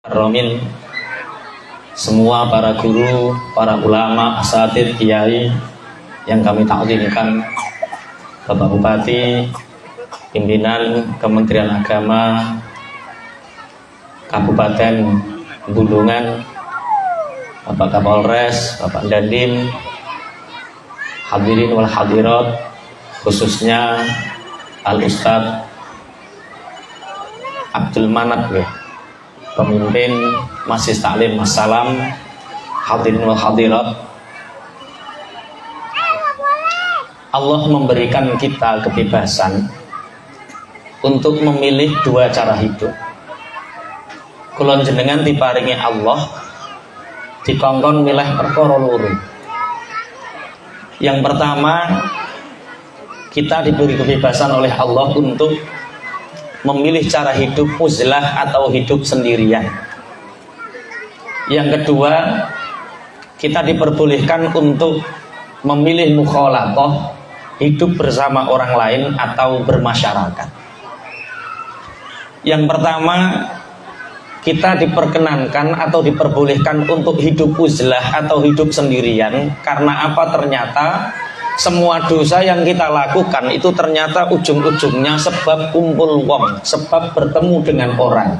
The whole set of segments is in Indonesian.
Romin, semua para guru, para ulama, asatidz, kiai yang kami taklimkan, Bapak Bupati, pimpinan Kementerian Agama Kabupaten Bulungan, Bapak Kapolres, Bapak Dandim, hadirin wal hadirat, khususnya Al Ustadz Abdul Manat, pemimpin Majelis Taklim Assalam, hadirin wal hadirat. Allah memberikan kita kebebasan untuk memilih dua cara hidup. Kulon jenengan diparingi Allah dikongkon milih perkara loro. Yang pertama, kita diberi kebebasan oleh Allah untuk memilih cara hidup uzlah atau hidup sendirian. Yang kedua, kita diperbolehkan untuk memilih mukhalatah, hidup bersama orang lain atau bermasyarakat. Yang pertama, kita diperkenankan atau diperbolehkan untuk hidup uzlah atau hidup sendirian. Karena apa? Ternyata semua dosa yang kita lakukan itu ternyata ujung-ujungnya sebab kumpul wong, sebab bertemu dengan orang.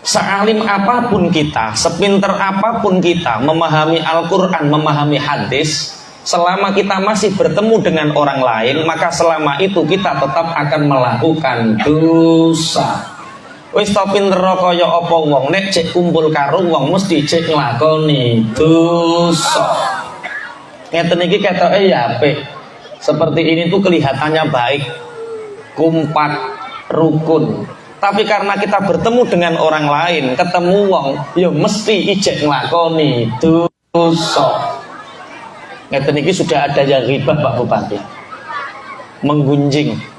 Sealim apapun kita, sepinter apapun kita memahami Al-Quran, memahami hadis, selama kita masih bertemu dengan orang lain, maka selama itu kita tetap akan melakukan dosa. Wis to pinter kaya apa wong nek cek kumpul karo wong mesti cek nglakoni dosa. Ngeten iki ketoke ya apik. Seperti ini tuh kelihatannya baik, kompak, rukun. Tapi karena kita bertemu dengan orang lain, ketemu wong, ya mesti ijek nglakoni dosa. Ngeten iki sudah ada yang ghibah Pak Bupati. Menggunjing.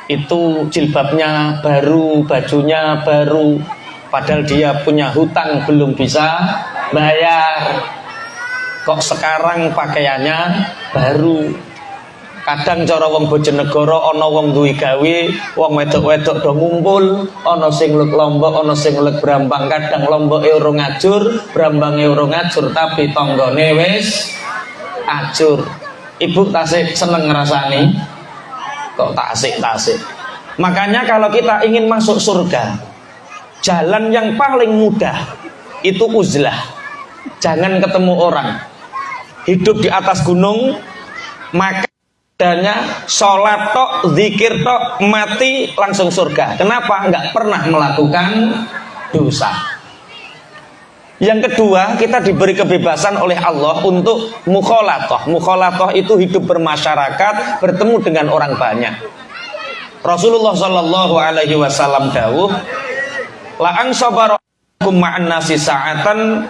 Itu jilbabnya baru, bajunya baru, padahal dia punya hutang belum bisa bayar. Kok sekarang pakaiannya baru? Kadang cara wong Bojonegoro ana wong duwe gawe, wong wedok-wedok do ngumpul, ana sing lek Lombok, ana sing lek Brambang. Kadang Lomboke urung ngajur, Brambange urung ngajur, tapi tanggane wis ajur. Ibu tasik seneng ngrasani kok tasik. Makanya kalau kita ingin masuk surga, jalan yang paling mudah itu uzlah. Jangan ketemu orang. Hidup di atas gunung, maka adanya sholat tok, zikir tok, mati langsung surga. Kenapa? Enggak pernah melakukan dosa. Yang kedua, kita diberi kebebasan oleh Allah untuk mukhalatah. Mukhalatah itu hidup bermasyarakat, bertemu dengan orang banyak. Rasulullah Shallallahu Alaihi Wasallam dawuh, la ang sabarakum ma'an nasi sa'atan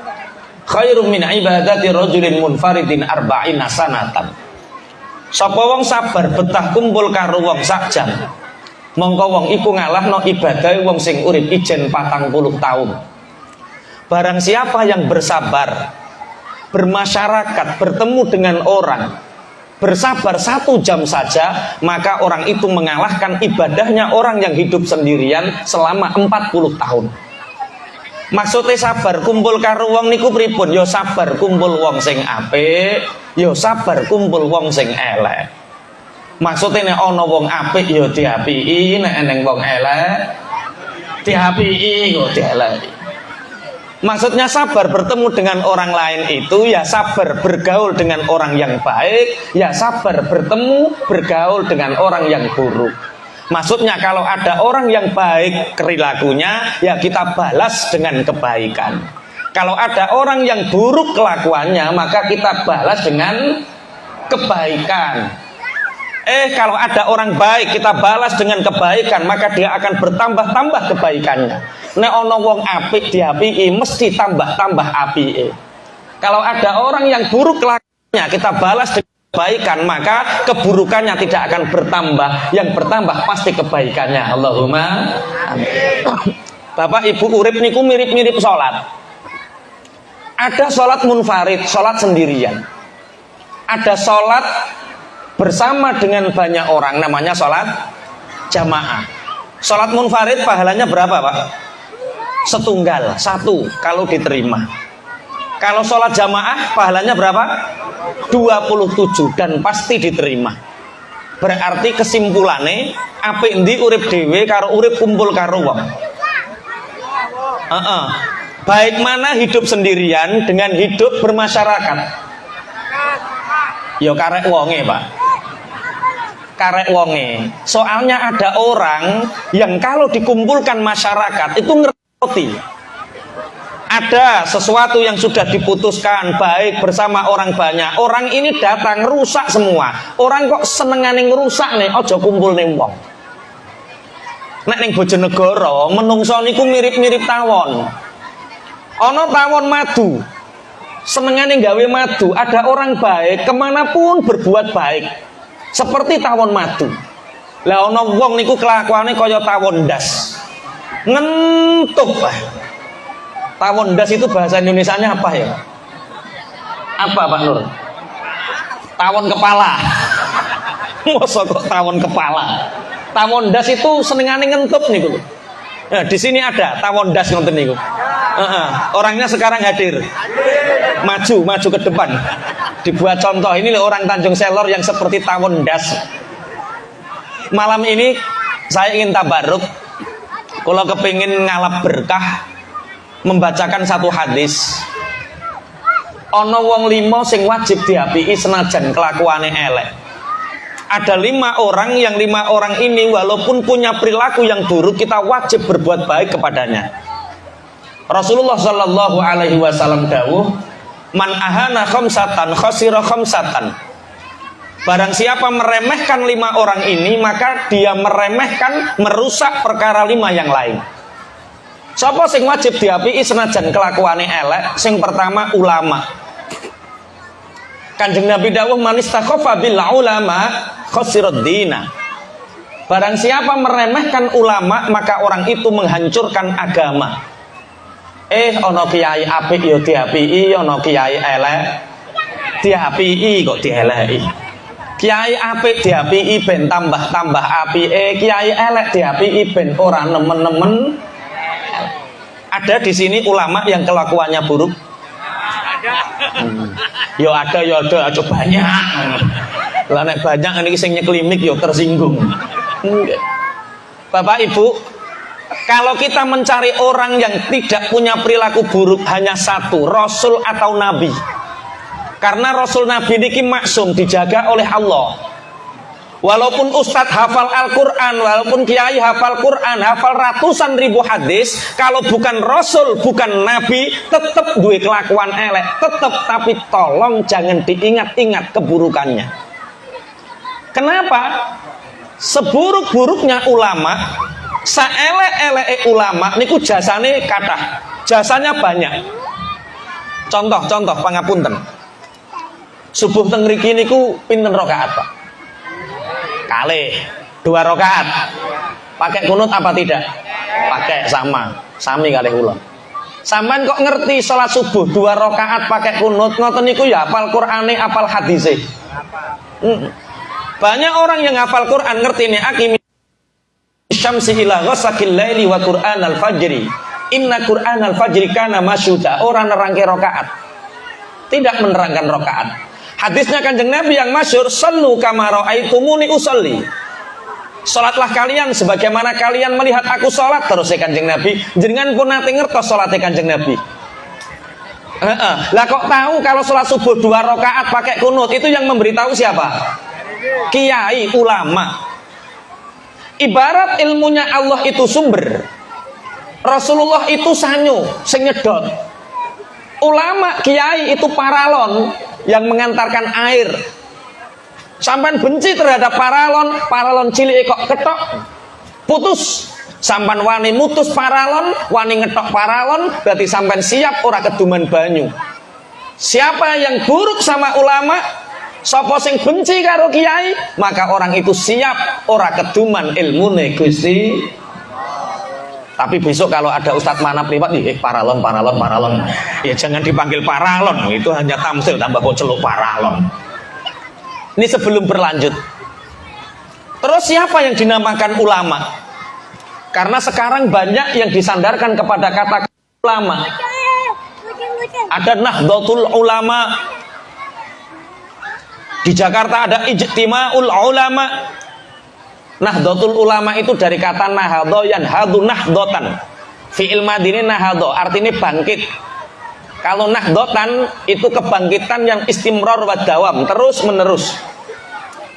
khairum min ibadati rajulin munfaridin arba'ina sanatan. Sapa wong sabar betah kumpul karo wong sak jam, mongko wong iku ngalahno ibadah wong sing urip ijen 40 tahun. Barang siapa yang bersabar, bermasyarakat, bertemu dengan orang, bersabar 1 jam saja, maka orang itu mengalahkan ibadahnya orang yang hidup sendirian selama 40 tahun. Maksudnya sabar kumpul karo wong niku pripun? Ya sabar kumpul wong sing apik, ya sabar kumpul wong sing elek. Maksudnya nek ana wong apik ya diapiki, nek eneng wong elek diapiki kok dieleki. Maksudnya sabar bertemu dengan orang lain itu ya sabar bergaul dengan orang yang baik, ya sabar bertemu bergaul dengan orang yang buruk. Maksudnya kalau ada orang yang baik perilakunya, ya kita balas dengan kebaikan. Kalau ada orang yang buruk kelakuannya, maka kita balas dengan kebaikan. Kalau ada orang baik kita balas dengan kebaikan, maka dia akan bertambah-tambah kebaikannya. Nek ana wong apik diapiki mesti tambah-tambah apike. Kalau ada orang yang buruk kelakuannya kita balas dengan kebaikan, maka keburukannya tidak akan bertambah, yang bertambah pasti kebaikannya. Allahumma amin. Bapak Ibu urip niku mirip-mirip salat. Ada salat munfarid, salat sendirian. Ada salat bersama dengan banyak orang, namanya sholat jamaah. Sholat munfarid pahalanya berapa Pak? Setunggal, satu kalau diterima. Kalau sholat jamaah pahalanya berapa? 27 dan pasti diterima. Berarti kesimpulannya apik ndi urip dhewe karo urip kumpul karo wong. Baik mana hidup sendirian dengan hidup bermasyarakat. Yo karek wonge Pak. Karek wonge. Soalnya ada orang yang kalau dikumpulkan masyarakat itu ngerti. Ada sesuatu yang sudah diputuskan baik bersama orang banyak. Orang ini datang rusak semua. Orang kok senengane ngerusak nih, ojo kumpul ning wong. Nek ning Bojonegoro menungso niku mirip-mirip tawon. Ana tawon madu. Senengane gawe madu. Ada orang baik kemanapun berbuat baik. Seperti tawon madu. Lah ana wong niku kelakuane kaya tawon ndas. Ngentuk. Tawon ndas itu bahasa Indonesianya apa ya? Apa Pak Nur? Tawon kepala. Masa kok tawon kepala? Tawon ndas itu senengane ngentup niku. Nah, di sini ada tawon ndas ngoten niku. Orangnya sekarang hadir. Maju ke depan. Dibuat contoh, ini orang Tanjung Selor yang seperti tawon ndas. Malam ini saya ingin tabaruk. Kalau kepingin ngalap berkah, membacakan satu hadis. Ono wong 5 sing wajib diapiki senajan kelakuane elek. Ada 5 orang yang 5 orang ini walaupun punya perilaku yang buruk kita wajib berbuat baik kepadanya. Rasulullah Shallallahu Alaihi Wasallam dawuh, man ahana khamsatan khasira khamsatan. Barang siapa meremehkan 5 orang ini maka dia meremehkan, merusak perkara 5 yang lain. Sapa sing wajib diapiki senajan kelakuane elek? Sing pertama ulama. Kanjeng Nabi dawuh man istakhafa bil ulama khasirad dina. Barang siapa meremehkan ulama maka orang itu menghancurkan agama. Ana kiai apik ya diapiki, ana kiai elek diapiki kok dieleki. Kiai apik diapiki ben tambah apike, kiai elek diapiki ben ora nemen-nemen. Ada di sini ulama yang kelakuannya buruk? Yo ada, aja banyak. Lah nek banyak niki sing nyeklimik yo tersinggung. Bapak Ibu, kalau kita mencari orang yang tidak punya perilaku buruk hanya satu, Rasul atau Nabi. Karena Rasul Nabi niki maksum, dijaga oleh Allah. Walaupun ustadz hafal Al-Quran, walaupun kiai hafal Quran, hafal ratusan ribu hadis, kalau bukan Rasul, bukan Nabi, tetap duwe kelakuan elek, tetap. Tapi tolong jangan diingat-ingat keburukannya. Kenapa? Seburuk-buruknya ulama, saelek-eleke ulama, niku jasane kathah, jasanya banyak. Contoh pangapunten. Subuh teng mriki niku pinten rakaat, Pak? Kalih 2 rakaat. Pakai kunut apa tidak? Pakai, sami kalih kula. Sampean kok ngerti salat subuh 2 rakaat pakai kunut ngoten niku ya hafal Qur'ane, hafal hadise. Banyak orang yang hafal Quran ngerti nih akimi syamsi ila ghasaqil laili wa Qur'anal fajri. Inna Qur'anal fajri kana masyhuda. Orang nerangke rakaat. Tidak menerangkan rakaat. Hadisnya Kanjeng Nabi yang masyhur, sallu kama raaitumuni usolli. Salatlah kalian sebagaimana kalian melihat aku salat. Terus Kanjeng Nabi, jenengan pun nate ngertos salate Kanjeng Nabi. Lah kok tahu kalau salat subuh 2 rakaat pakai kunut? Itu yang memberitahu siapa? Kiai, ulama. Ibarat ilmunya Allah itu sumber, Rasulullah itu sanyo sing nyedot. Ulama, kiai itu paralon yang mengantarkan air. Sampan benci terhadap paralon cilik kok ketok putus. Sampan wani mutus paralon, wani ngetok paralon, berarti sampan siap ora keduman banyu. Siapa yang buruk sama ulama, sapa sing benci karo kiai, maka orang itu siap ora keduman ilmune Gusti. Tapi besok kalau ada ustadz manap lewat, paralon. Ya jangan dipanggil paralon, itu hanya tamsil tambah kok celuk paralon. Ini sebelum berlanjut. Terus siapa yang dinamakan ulama? Karena sekarang banyak yang disandarkan kepada kata ulama. Ada Nahdlatul Ulama. Di Jakarta ada Ijtima'ul Ulama. Nahdlatul Ulama itu dari kata nahadha yanhadhu nahdhatan. Fi'il madhi ini nahadha, artinya bangkit. Kalau nahdhatan itu kebangkitan yang istimrar wa dawam, terus menerus.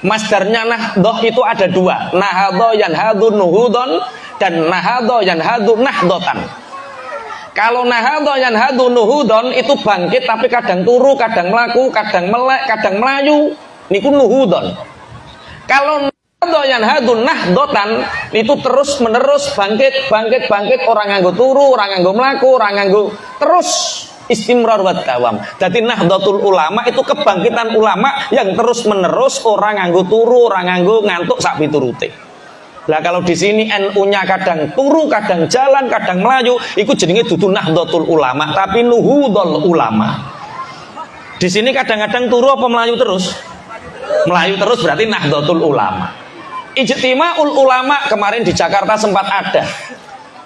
Masdarnya nahdhah itu ada dua, nahadha yanhadhu nuhudon dan nahadha yanhadhu nahdhatan. Kalau nahadha yanhadhu nuhudon itu bangkit tapi kadang turu, kadang melaku, kadang melek, kadang melayu, niku nuhudon. Kalau nahadha yanhadhu nahdhatan itu terus menerus bangkit, orang nganggo turu, orang nganggo melaku, orang nganggo terus istimrar wa dawam. Jadi Nahdlatul Ulama itu kebangkitan ulama yang terus menerus, orang nganggo turu, orang nganggo ngantuk sak piturute. Lah kalau di sini NU-nya kadang turu, kadang jalan, kadang melayu, itu jenenge dudu Nahdlatul Ulama, tapi Nuhudul Ulama. Di sini kadang-kadang turu apa melayu terus? Melayu terus berarti Nahdlatul Ulama. Ijtima'ul Ulama kemarin di Jakarta sempat ada.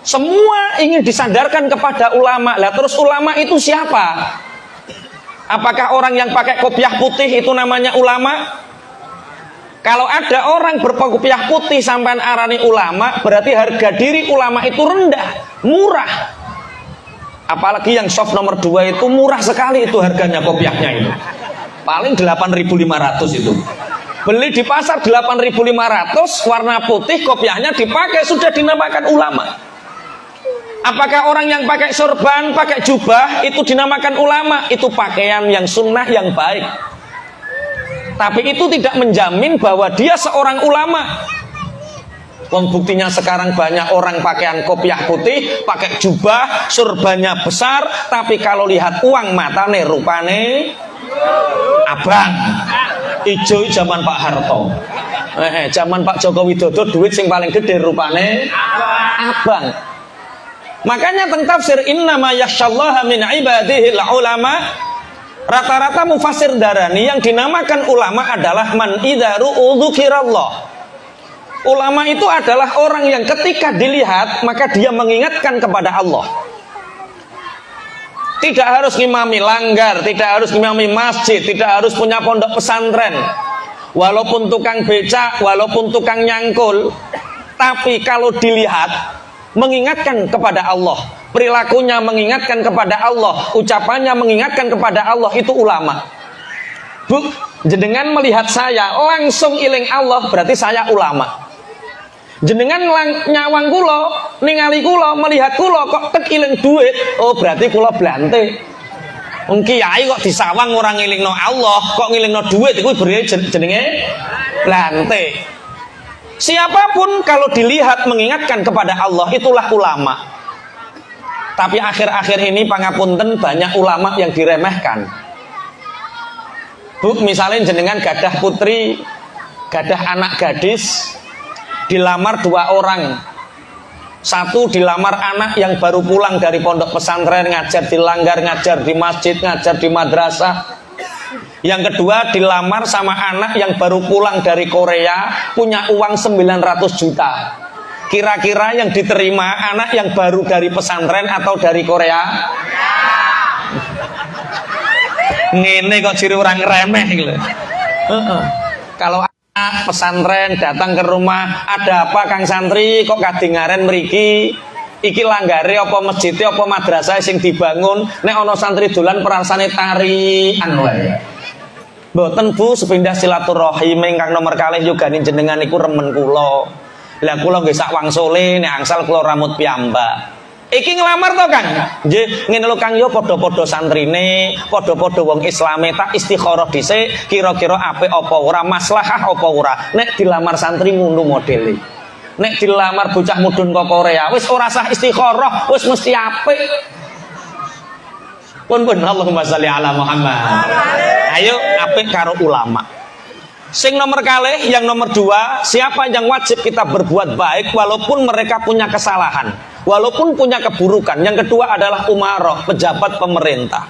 Semua ingin disandarkan kepada ulama. Lah terus ulama itu siapa? Apakah orang yang pakai kopiah putih itu namanya ulama? Kalau ada orang berkopiah putih sampai arani ulama, berarti harga diri ulama itu rendah, murah. Apalagi yang soft nomor 2 itu murah sekali itu harganya kopiahnya itu. Paling 8.500 itu. Beli di pasar 8.500 warna putih, kopiahnya dipakai, sudah dinamakan ulama. Apakah orang yang pakai sorban, pakai jubah itu dinamakan ulama? Itu pakaian yang sunnah, yang baik. Tapi itu tidak menjamin bahwa dia seorang ulama. Wong buktinya sekarang banyak orang pakaian kopiah putih, pakai jubah, sorbannya besar, tapi kalau lihat uang matane rupane abang. Ijo zaman Pak Harto. Zaman Pak Joko Widodo duit sing paling gede rupane abang. Makanya tentang tafsir innama yakhsyallaha min ibadihil ulama, rata-rata mufassir darani yang dinamakan ulama adalah man idza ru'udzukirallah. Ulama itu adalah orang yang ketika dilihat maka dia mengingatkan kepada Allah. Tidak harus ngimami langgar, tidak harus ngimami masjid, tidak harus punya pondok pesantren, walaupun tukang becak, walaupun tukang nyangkul, tapi kalau dilihat mengingatkan kepada Allah, perilakunya mengingatkan kepada Allah, ucapannya mengingatkan kepada Allah, itu ulama. Bu, jenengan melihat saya langsung iling Allah, berarti saya ulama. Jenengan nyawang kulo, ningali kulo, melihat kulo kok tek iling duit, oh berarti kulo blante. Wong kiai kok disawang orang ngilingno Allah, kok ngilingno duit, itu berarti jenenge blante. Siapapun kalau dilihat mengingatkan kepada Allah, itulah ulama. Tapi akhir-akhir ini pangapunten banyak ulama yang diremehkan. Bu, misalnya jenengan gadah putri, gadah anak gadis, dilamar 2 orang. Satu dilamar anak yang baru pulang dari pondok pesantren, ngajar di langgar, ngajar di masjid, ngajar di madrasah. Yang kedua dilamar sama anak yang baru pulang dari Korea, punya uang 900 juta. Kira-kira yang diterima anak yang baru dari pesantren atau dari Korea? Ngene kok ciri orang remeh gitu. Kalau anak pesantren datang ke rumah, ada apa Kang Santri kok kadingaren mriki? Iki langgare apa masjid apa madrasah sing dibangun, nek ana santri dolan peransane tarian wae. Mboten Bu, sepindah silaturahim ingkang nomor kalih yogane jenengan iku remen kula. Lah kula nggih sak wangsule nek angsal kula rambut piyambak. Iki ngelamar to Kang? Nggih, ngene lho Kang, ya padha-padha santrine, padha-padha wong Islame, tak istikharah dhisik, kira-kira apik apa ora, maslahah apa ora. Nek dilamar santri ngono modele. Nek dilamar bocah mudhun kok Korea, wis ora sah istikharah, wis mesti apik. Pun Allahumma sholli ala Muhammad. Ayo apik karo ulama. Sing nomor kalih, yang nomor 2, siapa yang wajib kita berbuat baik walaupun mereka punya kesalahan, walaupun punya keburukan. Yang kedua adalah umarah, pejabat pemerintah.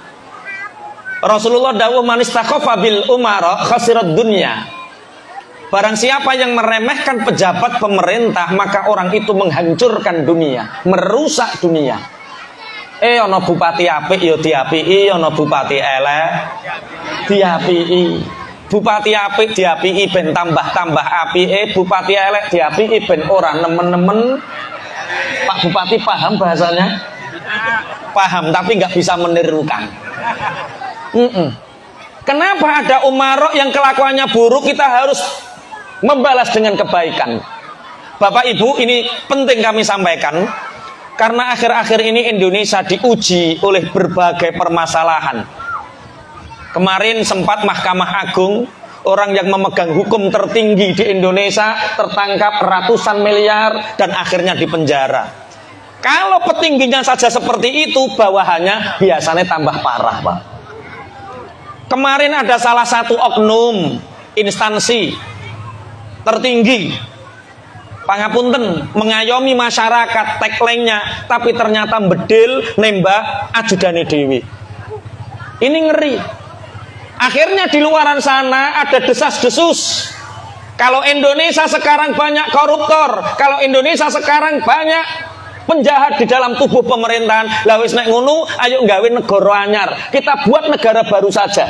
Rasulullah dawuh man istakhafa bil umarah khasirat dunya. Barang siapa yang meremehkan pejabat pemerintah, maka orang itu menghancurkan dunia, merusak dunia. Ana bupati apik ya diapiki, ana bupati elek diapiki. Bupati apik diapiki ben tambah-tambah apike, bupati elek diapiki ben ora nemen-nemen. Pak Bupati paham bahasanya? Paham, tapi nggak bisa menirukan. Kenapa ada umarok yang kelakuannya buruk kita harus membalas dengan kebaikan? Bapak Ibu, ini penting kami sampaikan karena akhir-akhir ini Indonesia diuji oleh berbagai permasalahan. Kemarin sempat Mahkamah Agung, orang yang memegang hukum tertinggi di Indonesia tertangkap ratusan miliar dan akhirnya dipenjara. Kalau petingginya saja seperti itu, bawahannya biasanya tambah parah, Pak. Kemarin ada salah satu oknum instansi tertinggi, pangapunten, mengayomi masyarakat, tagline-nya, tapi ternyata bedil nembak ajudane dewi. Ini ngeri. Akhirnya di luaran sana ada desas-desus. Kalau Indonesia sekarang banyak koruptor, kalau Indonesia sekarang banyak penjahat di dalam tubuh pemerintahan, lah wis nek ngono ayo nggawe negara anyar. Kita buat negara baru saja.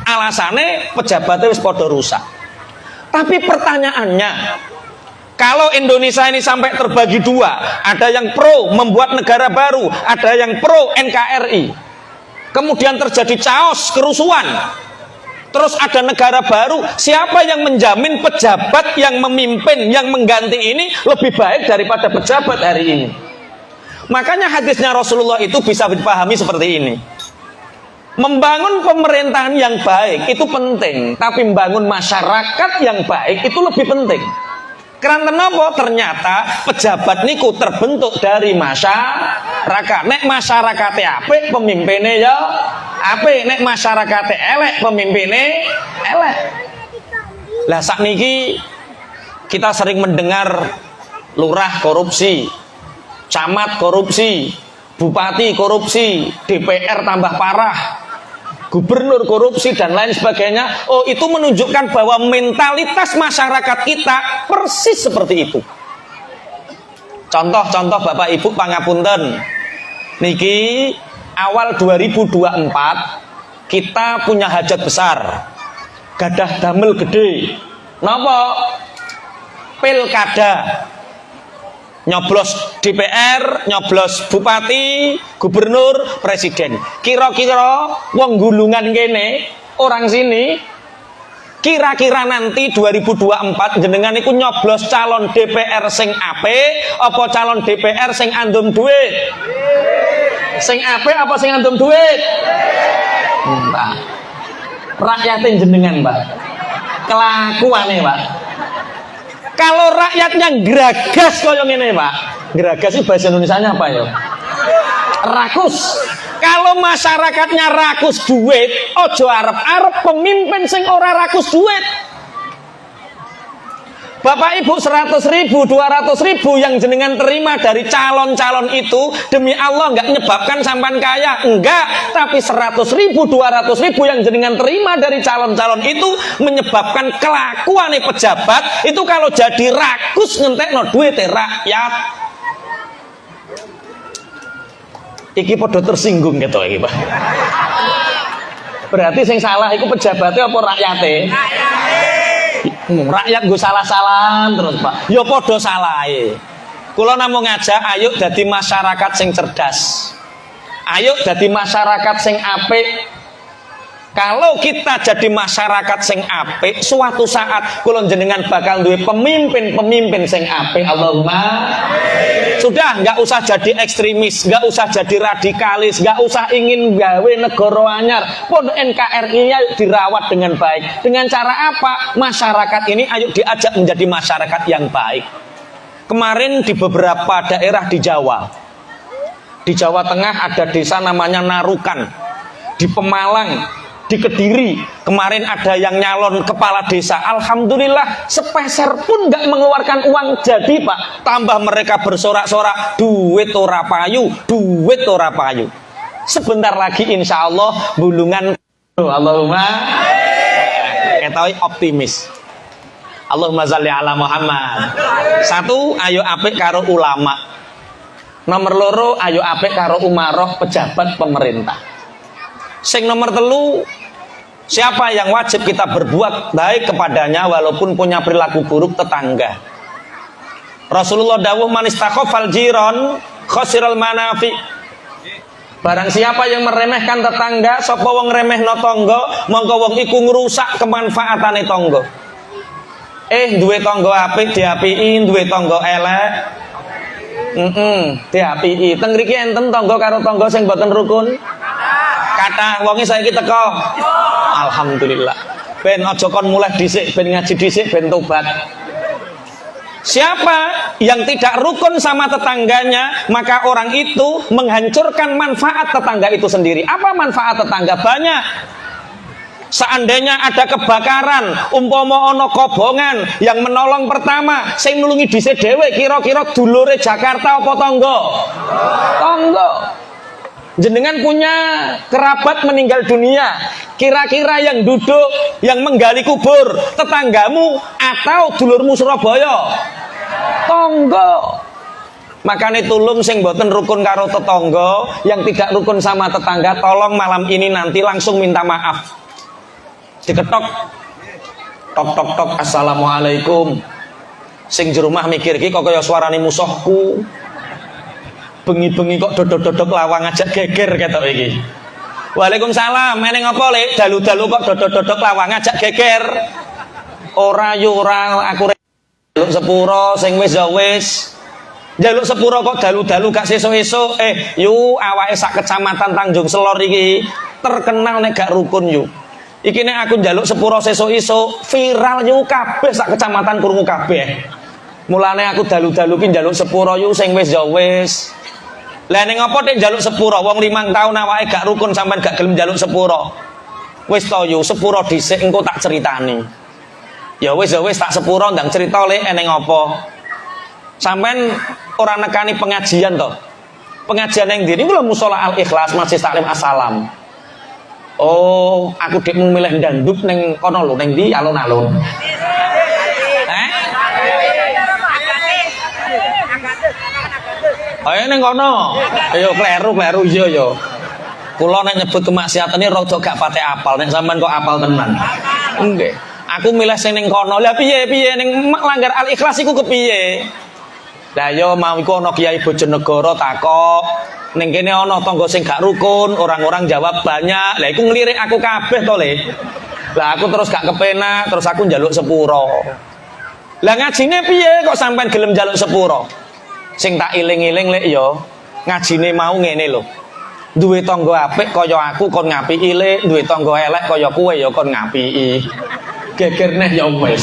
Alasannya pejabatnya wis padha rusak. Tapi pertanyaannya, kalau Indonesia ini sampai terbagi dua, ada yang pro membuat negara baru, ada yang pro NKRI. Kemudian terjadi chaos, kerusuhan. Terus ada negara baru, siapa yang menjamin pejabat yang memimpin, yang mengganti ini lebih baik daripada pejabat hari ini? Makanya hadisnya Rasulullah itu bisa dipahami seperti ini. Membangun pemerintahan yang baik itu penting, tapi membangun masyarakat yang baik itu lebih penting. Karena kenapa? Ternyata pejabat niku terbentuk dari masyarakat. Nek masyarakatnya apik, pemimpinnya ya apik. Nek masyarakatnya elek, pemimpinnya elek. Lah sakniki kita sering mendengar lurah korupsi, camat korupsi, bupati korupsi, DPR tambah parah, gubernur korupsi dan lain sebagainya. Oh, itu menunjukkan bahwa mentalitas masyarakat kita persis seperti itu. Contoh-contoh Bapak Ibu pangapunten. Niki awal 2024 kita punya hajat besar. Gadah damel gede. Napa? Pilkada. Nyoblos DPR, nyoblos bupati, gubernur, presiden. Kira-kira wong gulungan kene, orang sini, kira-kira nanti 2024 jenengan iku nyoblos calon DPR sing apik apa calon DPR sing andum duit? Sing apik apa sing andum duit? Mbak. Rakyatnya jenengan, Mbak. Kelakuane, Pak. Kalau rakyatnya geragas kaya ngene, Pak. Geragas itu bahasa Indonesianya apa ya? Rakus. Kalau masyarakatnya rakus duit, ojo arep-arep pemimpin sing ora rakus duit. Bapak Ibu 100.000, 200.000 yang jenengan terima dari calon-calon itu, demi Allah nggak menyebabkan sampan kaya, enggak. Tapi 100.000, 200.000 yang jenengan terima dari calon-calon itu menyebabkan kelakuan pejabat itu kalau jadi rakus ngentekno duit rakyat. Iki podo tersinggung gitu iki, Pak. Berarti sing salah iku pejabatnya apa rakyate? Rakyat gue salah-salahan terus, Pak. Ya podo salahe. Kula namung ngajak ayo dadi masyarakat sing cerdas. Ayo dadi masyarakat sing apik. Kalau kita jadi masyarakat sing apik, suatu saat kula jenengan bakal duwe pemimpin-pemimpin sing apik. Allahumma. Sudah, nggak usah jadi ekstremis, nggak usah jadi radikalis, nggak usah ingin gawe negara anyar. Pun NKRI-nya dirawat dengan baik. Dengan cara apa? Masyarakat ini ayo diajak menjadi masyarakat yang baik. Kemarin di beberapa daerah di Jawa Tengah ada desa namanya Narukan, di Pemalang, di Kediri, kemarin ada yang nyalon kepala desa. Alhamdulillah sepeser pun nggak mengeluarkan uang jadi, Pak. Tambah mereka bersorak-sorak, duit ora payu, duit ora payu. Sebentar lagi insya Allah bulungan. Allahumma ketahui optimis. Allahumma sholli ala Muhammad. Satu, ayo apik karo ulama. Nomor loro, ayo apik karo umaroh pejabat pemerintah. Sing nomor telu, siapa yang wajib kita berbuat baik kepadanya walaupun punya perilaku buruk tetangga. Rasulullah dawuh man istakhafal jiron khosiral manafi. Barang siapa yang meremehkan tetangga, sapa wong remehno tangga, mongko wong iku ngrusak kemanfaatane tangga. Duwe tangga apik diapiki, duwe tangga elek diapiki. Teng mriki enten tangga karo tangga sing boten rukun? Kathah wonge saiki teko. Alhamdulillah. Ben aja kon mulai dhisik, ben ngaji dhisik, ben tobat. Siapa yang tidak rukun sama tetangganya, maka orang itu menghancurkan manfaat tetangga itu sendiri. Apa manfaat tetangga? Banyak. Seandainya ada kebakaran, umpama ana kobongan, yang menolong pertama sing nulungi dhisik dhewe, kira-kira dulure Jakarta apa tangga? Tangga. Jenengan punya kerabat meninggal dunia, kira-kira yang duduk, yang menggali kubur tetanggamu atau dulurmu Surabaya? Tangga. Makanya tulung sing boten rukun karo tetangga, yang tidak rukun sama tetangga, tolong malam ini nanti langsung minta maaf. Diketok, tok tok tok, assalamualaikum. Sing jerumah mikir iki kok kaya suarane musuhku. Bengi-bengi kok dodok-dodok lawang ngajak geger ketok iki. Waalaikumsalam, meneng apa Lek? Dalu-dalu kok dodok-dodok lawang ngajak geger. Ora yo ora, aku njaluk sepuro sing wis ya wis. Njaluk sepuro kok dalu-dalu gak sesuk-esuk. Yu awake sak kecamatan Tanjung Selor iki terkenal nek gak rukun yu. Iki nek aku njaluk sepuro sesuk-esuk viral yu kabeh sak kecamatan krungu kabeh. Mulane aku dalu-dalu ki njaluk sepuro yu sing wis ya wis. Lah ning apa nek njaluk sepuro wong 5 tahun awake gak rukun sampean gak gelem njaluk sepuro. Wis to yu sepuro dhisik engko tak critani. Ya wis tak sepuro ndang cerita Lek eneng apa. Sampean ora nekani pengajian to. Pengajian ning ndi niku lho musala Al Ikhlas Masjid Taklim Assalam. Oh, aku dek mung milih ndanduk ning kono lho ning ndi alun-alun. Ayo ning kono. Ayo kleru iya ya. Kula nek nyebut kemaksiatane rada gak pate apal, nek sampean kok apal tenan. Nggih. Aku milih sing ning kono. Lah piye ning langgar Al Ikhlas iku kepiye? Lah yo mau iku ana Kiai Bojonegoro takok, ning kene ana tangga sing gak rukun, orang-orang jawab banyak. Lah iku nglirik aku kabeh to, Le. Lah aku terus gak kepenak, terus aku njaluk sepuro. Lah ngajine piye kok sampean gelem njaluk sepuro? Sing tak iling-iling Lek yo, ngajine mau ngene lho. Duwe tangga apik kaya aku kon ngapiki Lek, duwe tangga elek kaya kowe ya kon ngapiki. Geger neh ya wis.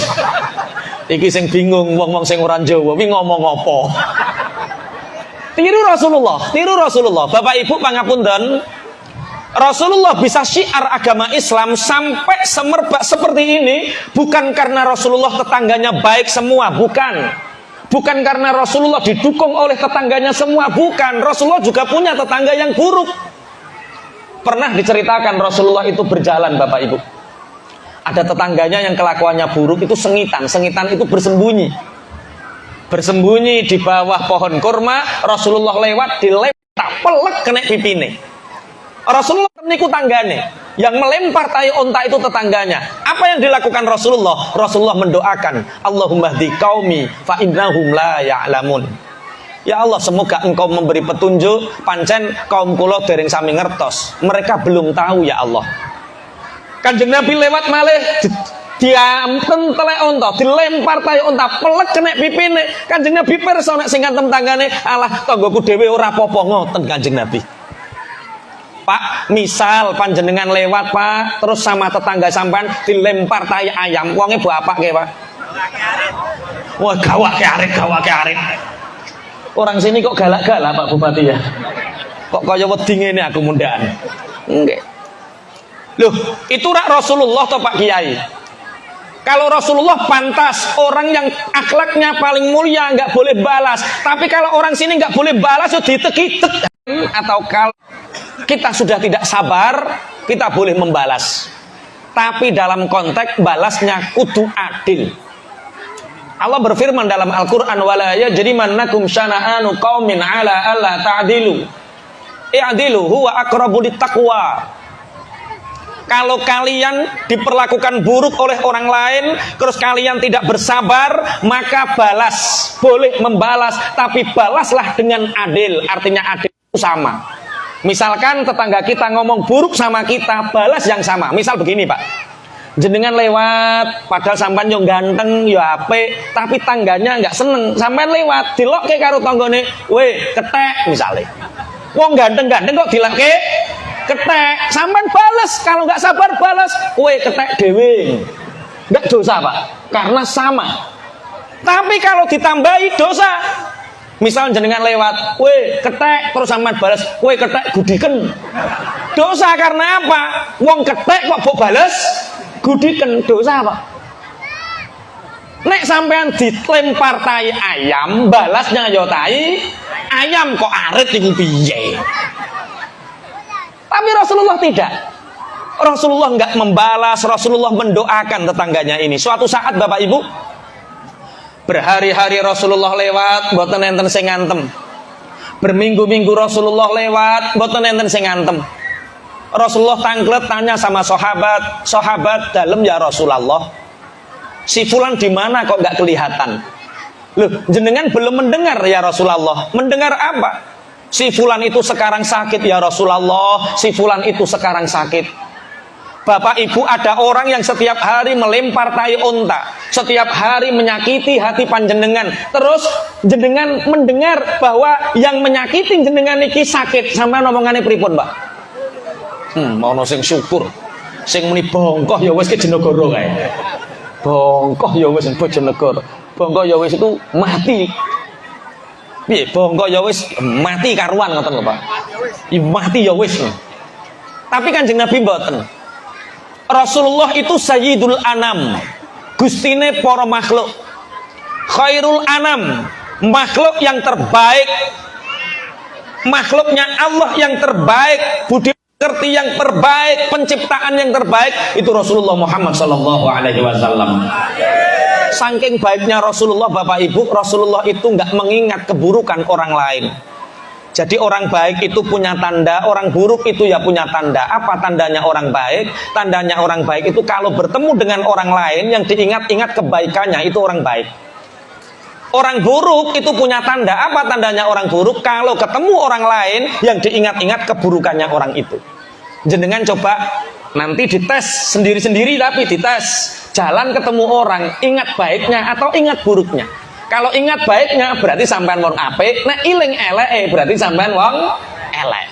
Iki sing bingung wong-wong sing ora Jawa wi ngomong apa. Tiru Rasulullah. Bapak Ibu pangapunten. Rasulullah bisa syiar agama Islam sampai semerbak seperti ini bukan karena Rasulullah tetangganya baik semua, bukan. Bukan karena Rasulullah didukung oleh tetangganya semua, bukan. Rasulullah juga punya tetangga yang buruk. Pernah diceritakan Rasulullah itu berjalan Bapak Ibu. Ada tetangganya yang kelakuannya buruk, itu sengitan itu bersembunyi di bawah pohon kurma. Rasulullah lewat, dilempar pelek kena pipine. Rasulullah niku tanggane, yang melempar tai onta itu tetangganya. Apa yang dilakukan Rasulullah? Rasulullah mendoakan, Allahumma hdi qaumi fa innahum la ya'lamun. Ya Allah, semoga engkau memberi petunjuk, pancen kaum kula dereng sami ngertos, mereka belum tahu ya Allah. Kanjeng Nabi lewat malih diamten telek onta, dilempar tayo onta, pelek kena pipine. Kanjeng Nabi pirsa nek sing kantem tanggane, alah tanggoku dhewe ora apa-apa ngoten Kanjeng Nabi. Pak, misal panjenengan lewat Pak, terus sama tetangga sampean dilempar tai ayam, wonge mbok apake Pak? Wah, gawake arit. Orang sini kok galak-galak Pak Bupati ya. Kok kaya wedi ngene aku mundahan. Nggih. Loh, itu rak Rasulullah toh Pak Kiai. Kalau Rasulullah pantas orang yang akhlaknya paling mulia nggak boleh balas. Tapi kalau orang sini nggak boleh balas, so ditek-itek. Atau kalau kita sudah tidak sabar, kita boleh membalas. Tapi dalam konteks balasnya kudu adil. Allah berfirman dalam Al-Qur'an, wala yajrimannakum syana'anu qaumin ala alla ta'dilu. I'dilu huwa aqrabu littaqwa. Kalau kalian diperlakukan buruk oleh orang lain, terus kalian tidak bersabar, maka balas. Boleh membalas, tapi balaslah dengan adil. Artinya adil itu sama. Misalkan tetangga kita ngomong buruk sama kita, balas yang sama. Misal begini, Pak. Jenengan lewat, padahal sampean yo ganteng, yo apik, tapi tangganya nggak seneng. Sampean lewat, dilokke karo tanggane, "Weh, ketek," misalnya. Wong ganteng-ganteng kok dilokke ketek, sampean balas. Kalau nggak sabar balas, "Weh, ketek dhewe." Nggak dosa, Pak, karena sama. Tapi kalau ditambahi dosa. Misal jenengan lewat, "Weh, ketek," terus sampean balas, "Weh, ketek gudiken." Dosa karena apa? Wong ketek kok mbok balas gudiken, dosa, Pak. Nek sampean dilempar tai ayam, balasnya yo tai ayam, kok arit iku piye? Tapi Rasulullah tidak. Rasulullah enggak membalas, Rasulullah mendoakan tetangganya ini. Suatu saat Bapak Ibu, berhari-hari Rasulullah lewat, mboten enten sing ngantem. Berminggu-minggu Rasulullah lewat, mboten enten sing ngantem. Rasulullah tanglet tanya sama sahabat, "Sahabat dalam ya Rasulullah, si fulan di mana kok nggak kelihatan?" Loh, jenengan belum mendengar ya Rasulullah. Mendengar apa? Si fulan itu sekarang sakit ya Rasulullah. Si fulan itu sekarang sakit. Bapak Ibu, ada orang yang setiap hari melempar tai unta, setiap hari menyakiti hati panjenengan. Terus jenengan mendengar bahwa yang menyakiti jenengan iki sakit. Sampai omongannya pripun, Pak? Mau sing syukur, sing muni bongkoh ya wis ke Jenegara kae. Bongkoh ya wis Bojonegoro. Bongkoh ya wis itu mati. Piye bongkoh ya wis mati karuan ngoten lho, Pak. Mati ya wis. Tapi Kanjeng Nabi mboten. Rasulullah itu sayyidul anam. Gustine para makhluk. Khairul anam, makhluk yang terbaik. Makhluknya Allah yang terbaik, budi pekerti yang terbaik, penciptaan yang terbaik itu Rasulullah Muhammad sallallahu alaihi wasallam. Saking baiknya Rasulullah, Bapak Ibu, Rasulullah itu nggak mengingat keburukan orang lain. Jadi orang baik itu punya tanda, orang buruk itu ya punya tanda. Apa tandanya orang baik? Tandanya orang baik itu kalau bertemu dengan orang lain yang diingat-ingat kebaikannya, itu orang baik. Orang buruk itu punya tanda. Apa tandanya orang buruk? Kalau ketemu orang lain yang diingat-ingat keburukannya orang itu. Jenengan coba nanti dites sendiri-sendiri, tapi dites. Jalan ketemu orang, ingat baiknya atau ingat buruknya. Kalau ingat baiknya berarti sampean wong apik, nek iling eleke berarti sampean wong elek.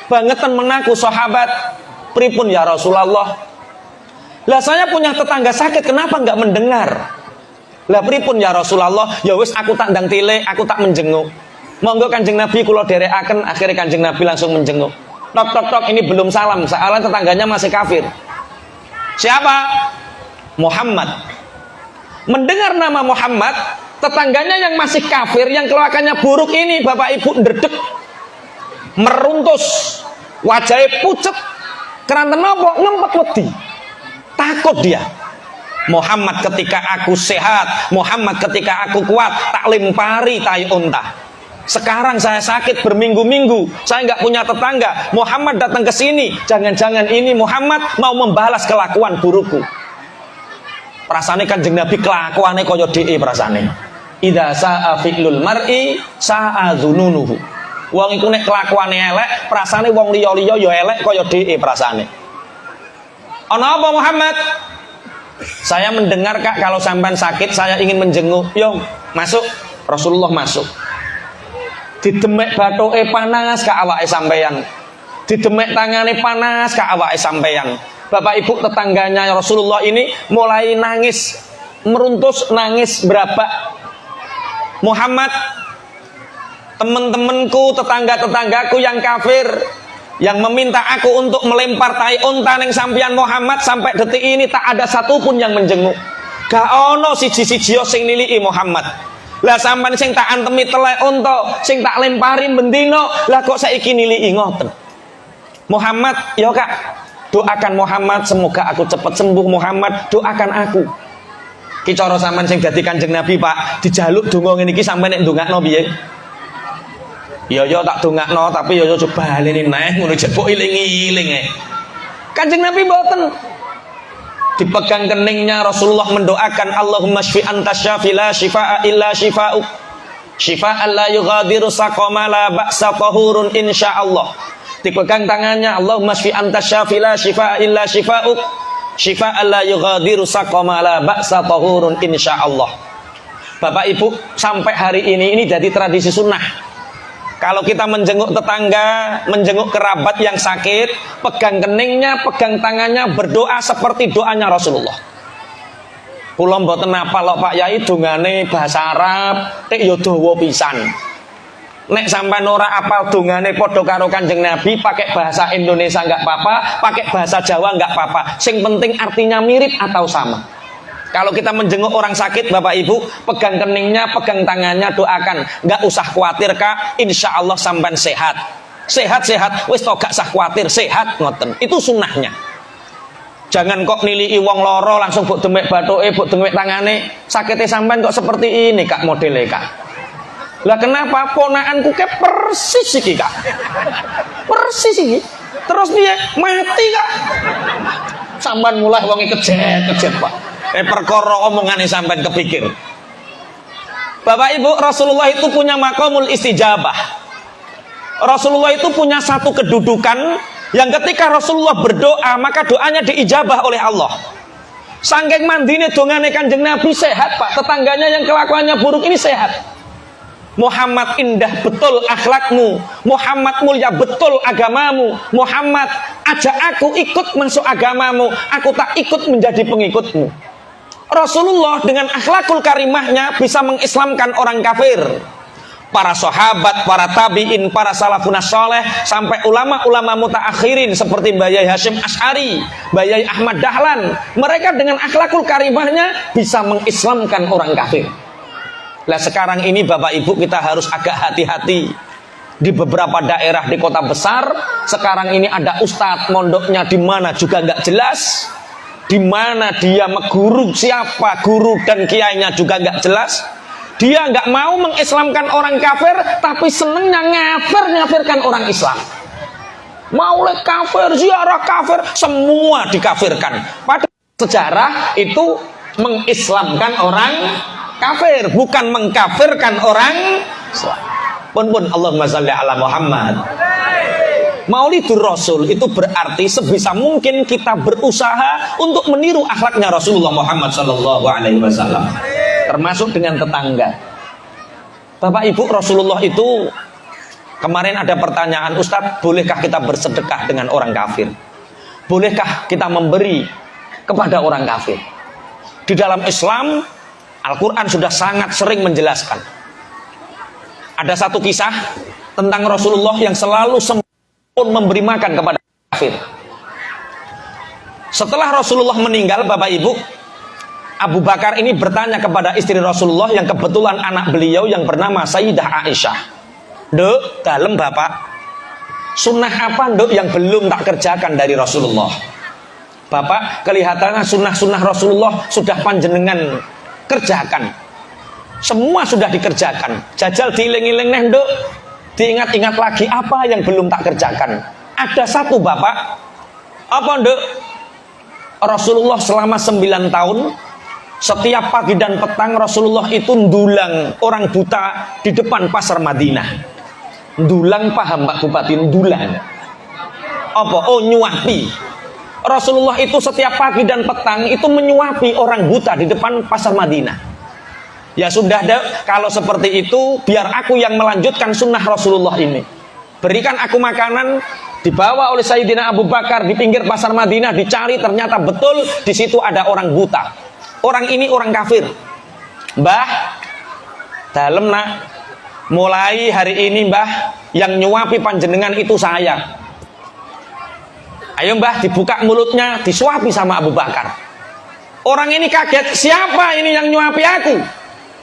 Bangetan menaku sahabat, pripun ya Rasulullah? Lah saya punya tetangga sakit, kenapa enggak mendengar? Lah pripun ya Rasulullah? Ya wis aku tak ndang tilik, aku tak menjenguk. Monggo Kanjeng Nabi kula dherekaken, akhirnya Kanjeng Nabi langsung menjenguk. Tok tok tok, ini belum salam, soalnya tetangganya masih kafir. Siapa? Muhammad. Mendengar nama Muhammad, tetangganya yang masih kafir, yang kelakuannya buruk ini, Bapak Ibu ndredeg, meruntus, wajahnya pucet, keranten napa? Ngempet wedi. Takut dia. Muhammad ketika aku sehat, Muhammad ketika aku kuat, tak lempari tai unta. Sekarang saya sakit berminggu-minggu, saya nggak punya tetangga. Muhammad datang ke sini, jangan-jangan ini Muhammad mau membalas kelakuan burukku. Perasaane Kanjeng Nabi kelakuane kaya dhek perasaane. Idza sa'a fi'lul mar'i sa'a dzununuhu. Wong iku nek kelakuane elek, perasaane wong liya-liya ya elek kaya dhek perasaane. Ana apa Muhammad? Saya mendengar Kak, kalau sampean sakit saya ingin menjenguk. Yo, masuk. Rasulullah masuk. Didemek bathuke panas ka awake sampeyan. Didemek tangane panas ka awake sampeyan. Bapak Ibu, tetangganya Rasulullah ini mulai nangis, meruntus nangis berapa? Muhammad, teman-temanku, tetangga-tetanggaku yang kafir, yang meminta aku untuk melempar tai unta ning sampeyan Muhammad, sampai detik ini tak ada satupun yang menjenguk. Gak ono siji-siji sing niliki Muhammad. Lah sampean sing tak antemi telek unta, sing tak lempari bendino, lah kok saiki niliki ngoten. Muhammad, yo Kak, doakan Muhammad semoga aku cepat sembuh. Muhammad, doakan aku. Ki cara sampean sing dadi Kanjeng Nabi, Pak, dijaluk donga ngene iki sampean nek ndongakno piye? Ya tak dongakno tapi ya coba baleni neh ngono jebuk iling-iling ae. Kanjeng Nabi mboten. Dipegang keningnya Rasulullah mendoakan Allahumma shfi anta syafi la shifaa illa shifauk. Shifaan la yughadiru saqama la ba'sa tahurun insyaallah. Dipegang tangannya Allahumma shfi anta syafi la shifaa illa shifauk. Shifaan la yughadiru saqama la ba'sa tahurun insyaallah. Bapak Ibu, sampai hari ini jadi tradisi sunnah. Kalau kita menjenguk tetangga, menjenguk kerabat yang sakit, pegang keningnya, pegang tangannya, berdoa seperti doanya Rasulullah. Kula mboten napa lho Pak Yai dongane bahasa Arab, tek yo dawa pisan. Nek sampean ora apal dongane padha karo Kanjeng Nabi, pakai bahasa Indonesia enggak apa-apa, pakai bahasa Jawa enggak apa-apa. Sing penting artinya mirip atau sama. Kalau kita menjenguk orang sakit, Bapak Ibu, pegang keningnya, pegang tangannya, doakan. Nggak usah khawatir, Kak. Insya Allah sampan sehat. Sehat. Wis to gak usah khawatir, sehat ngoten. Itu sunnahnya. Jangan kok nilai wong loro langsung buk demek batoke, buk demek tangane. Sakitnya sampan kok seperti ini, Kak, modelnya, Kak. Lah kenapa ponakanku ke persis iki, Kak? Persis iki. Terus dia mati, Kak. Sampan mulai wonge kejet, Pak. Perkara omongane sampean kepikir. Bapak Ibu, Rasulullah itu punya maqamul istijabah. Rasulullah itu punya satu kedudukan yang ketika Rasulullah berdoa, maka doanya diijabah oleh Allah. Saking mandine dongane Kanjeng Nabi sehat, Pak. Tetangganya yang kelakuannya buruk ini sehat. Muhammad indah betul akhlakmu, Muhammad mulia betul agamamu, Muhammad ajak aku ikut masuk agamamu, aku tak ikut menjadi pengikutmu. Rasulullah dengan akhlakul karimahnya bisa mengislamkan orang kafir. Para sahabat, para tabi'in, para salafun saleh, sampai ulama-ulama mutaakhirin seperti Mbah Yai Hasyim Asy'ari, Mbah Yai Ahmad Dahlan, mereka dengan akhlakul karimahnya bisa mengislamkan orang kafir. Lah sekarang ini Bapak Ibu kita harus agak hati-hati. Di beberapa daerah di kota besar sekarang ini ada ustadz mondoknya di mana juga nggak jelas. Di mana dia meguru, siapa guru dan kiainya juga nggak jelas. Dia nggak mau mengislamkan orang kafir, tapi senengnya ngafirkan orang Islam. Maulid kafir, ziarah kafir, semua dikafirkan. Pada sejarah itu mengislamkan orang kafir, bukan mengkafirkan orang Islam. Pun Allahumma shalli ala Muhammad. Maulidur Rasul itu berarti sebisa mungkin kita berusaha untuk meniru akhlaknya Rasulullah Muhammad sallallahu alaihi wasallam, termasuk dengan tetangga. Bapak Ibu, Rasulullah itu kemarin ada pertanyaan, Ustadz, bolehkah kita bersedekah dengan orang kafir? Bolehkah kita memberi kepada orang kafir? Di dalam Islam, Al-Quran sudah sangat sering menjelaskan. Ada satu kisah tentang Rasulullah yang selalu memberi makan kepada kafir. Setelah Rasulullah meninggal, Bapak Ibu, Abu Bakar ini bertanya kepada istri Rasulullah yang kebetulan anak beliau yang bernama Sayyidah Aisyah. Duk, dalem Bapak, sunnah apa duk yang belum tak kerjakan dari Rasulullah? Bapak, kelihatannya sunnah-sunnah Rasulullah sudah panjenengan kerjakan. Semua sudah dikerjakan. Jajal diiling-iling neh duk, diingat-ingat lagi apa yang belum tak kerjakan. Ada satu Bapak, apa duk? Rasulullah selama 9 tahun setiap pagi dan petang Rasulullah itu ndulang orang buta di depan pasar Madinah. Ndulang, paham Pak Bupati? Ndulang apa? Oh, nyuapi. Rasulullah itu setiap pagi dan petang itu menyuapi orang buta di depan pasar Madinah. Ya sudah deh, kalau seperti itu biar aku yang melanjutkan sunnah Rasulullah ini. Berikan aku makanan. Dibawa oleh Sayyidina Abu Bakar di pinggir pasar Madinah, dicari, ternyata betul di situ ada orang buta. Orang ini orang kafir. Mbah, dalem nak, mulai hari ini Mbah, yang nyuapi panjenengan itu saya. Ayo Mbah, dibuka mulutnya, disuapi sama Abu Bakar. Orang ini kaget, siapa ini yang nyuapi aku?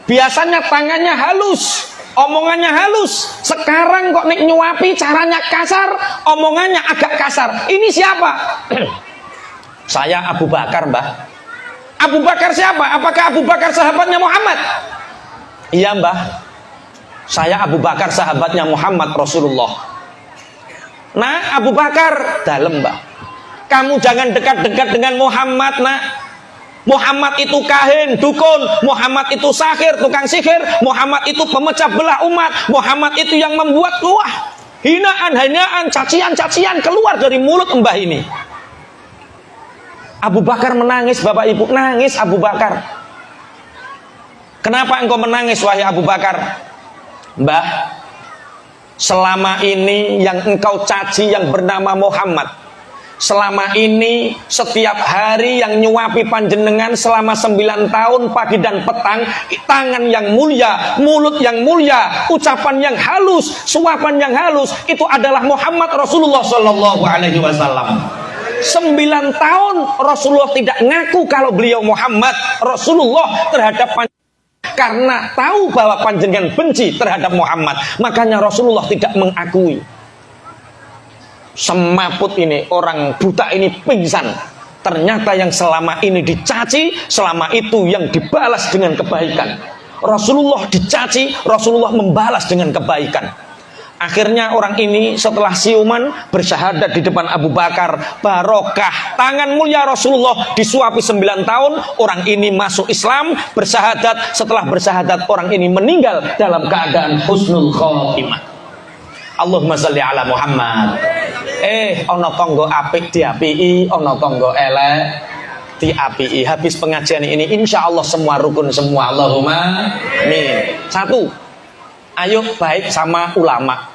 Biasanya tangannya halus, omongannya halus. Sekarang kok nek nyuapi caranya kasar, omongannya agak kasar. Ini siapa? Saya Abu Bakar, Mbah. Abu Bakar siapa? Apakah Abu Bakar sahabatnya Muhammad? Iya mbah, saya Abu Bakar sahabatnya Muhammad Rasulullah. Nah Abu Bakar dalam mbah, kamu jangan dekat-dekat dengan Muhammad nak. Muhammad itu kahin, dukun, Muhammad itu sahir, tukang sihir, Muhammad itu pemecah belah umat, Muhammad itu yang membuat hinaan, cacian keluar dari mulut mbah ini. Abu Bakar menangis, Bapak Ibu, nangis Abu Bakar. Kenapa engkau menangis wahai Abu Bakar? Mbah, selama ini yang engkau caci yang bernama Muhammad, selama ini setiap hari yang nyuapi panjenengan selama 9 tahun pagi dan petang, tangan yang mulia, mulut yang mulia, ucapan yang halus, suapan yang halus, itu adalah Muhammad Rasulullah Shallallahu Alaihi Wasallam. 9 tahun Rasulullah tidak ngaku kalau beliau Muhammad Rasulullah terhadap panjenengan, karena tahu bahwa panjenengan benci terhadap Muhammad, makanya Rasulullah tidak mengakui. Semaput ini, orang buta ini pingsan. Ternyata yang selama ini dicaci, selama itu yang dibalas dengan kebaikan. Rasulullah dicaci, Rasulullah membalas dengan kebaikan. Akhirnya orang ini setelah siuman bersyahadat di depan Abu Bakar. Barokah tangan mulia Rasulullah disuapi 9 tahun. Orang ini masuk Islam, bersyahadat. Setelah bersyahadat orang ini meninggal dalam keadaan husnul khotimah. Allahumma sholli ala Muhammad. Ono tonggo apik diapii, ono tonggo elek diapii. Habis pengajian ini insya Allah semua rukun semua. Allahumma amin. 1, ayo baik sama ulama.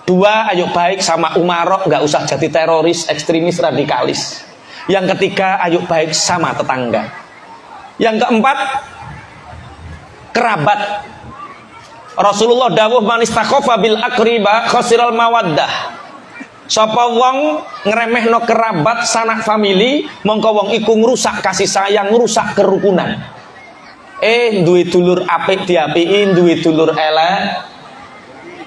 2, ayo baik sama umarok, nggak usah jadi teroris, ekstremis, radikalis. Yang ketiga, ayo baik sama tetangga. Yang keempat, kerabat. Rasulullah dawuh man istakhofa bil akriba khosiral mawaddah. Sapa wong ngremehno kerabat sanak famili, mongko wong iku ngrusak kasih sayang, ngrusak kerukunan. Duwe dulur apik diapiki, duwe dulur elek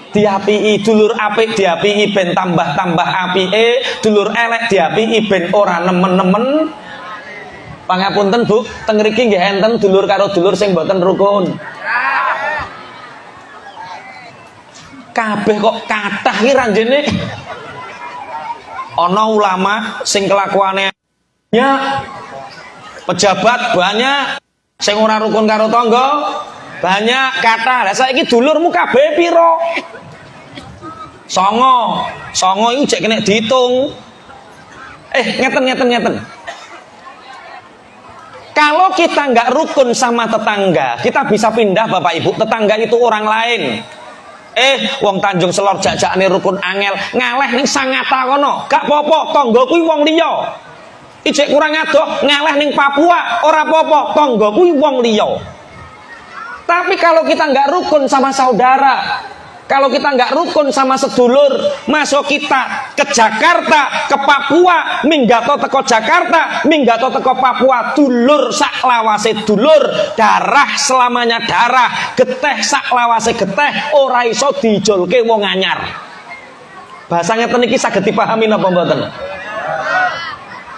diapiki, dulur apik diapiki ben tambah-tambah apike, dulur elek diapiki ben ora nemen-nemen. Pangapunten Bu, teng mriki nggih enten dulur karo dulur sing mboten rukun. Kabeh kok kathah iki ranjene. Ana ulama sing kelakuane banyak, pejabat banyak, sing ora rukun karo tangga banyak, kathah. Lah saiki dulurmu kabeh pira? 9 iku jek kena diitung. Ngeten. Kalau kita nggak rukun sama tetangga, kita bisa pindah Bapak Ibu. Tetangga itu orang lain. Wong Tanjung Selor jajakane rukun angel, ngaleh ning Sangata kono. Gak apa-apa, tangga kuwi wong liya. Ijek kurang adoh, ngaleh ning Papua, ora apa-apa, tangga kuwi wong liya. Tapi kalau kita nggak rukun sama saudara, kalau kita nggak rukun sama sedulur, masuk kita ke Jakarta, ke Papua, minggato teko Jakarta, minggato teko Papua, dulur sak lawase dulur, darah selamanya darah, geteh sak lawase geteh, ora iso dijolke wong anyar. Bahasanya teniki saged dipahami napa mboten?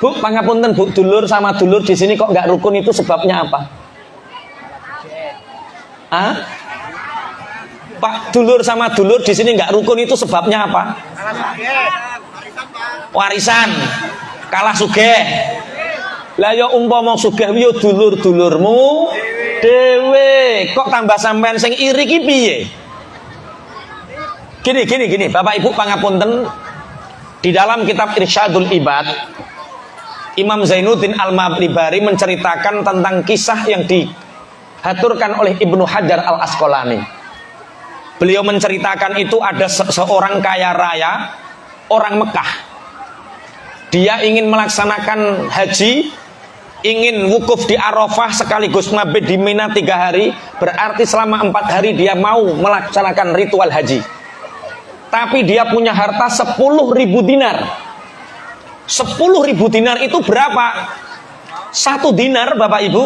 Bu, pangapunten Bu, dulur sama dulur di sini kok nggak rukun itu sebabnya apa? Pak, dulur sama dulur di sini nggak rukun itu sebabnya apa? Warisan, kalah sugih. Lah ya umpama sugih yo dulur-dulurmu dhewe, kok tambah sampean sing iri ki piye? Gini, Bapak Ibu pangapunten, di dalam kitab Irsyadul Ibad, Imam Zainuddin Al-Mabribari menceritakan tentang kisah yang dihaturkan oleh Ibnu Hajar Al-Asqalani. Beliau menceritakan itu ada seorang kaya raya, orang Mekah. Dia ingin melaksanakan haji, ingin wukuf di Arafah sekaligus mabit di Mina 3 hari. Berarti selama 4 hari dia mau melaksanakan ritual haji. Tapi dia punya harta 10.000 dinar. 10.000 dinar itu berapa? 1 dinar Bapak Ibu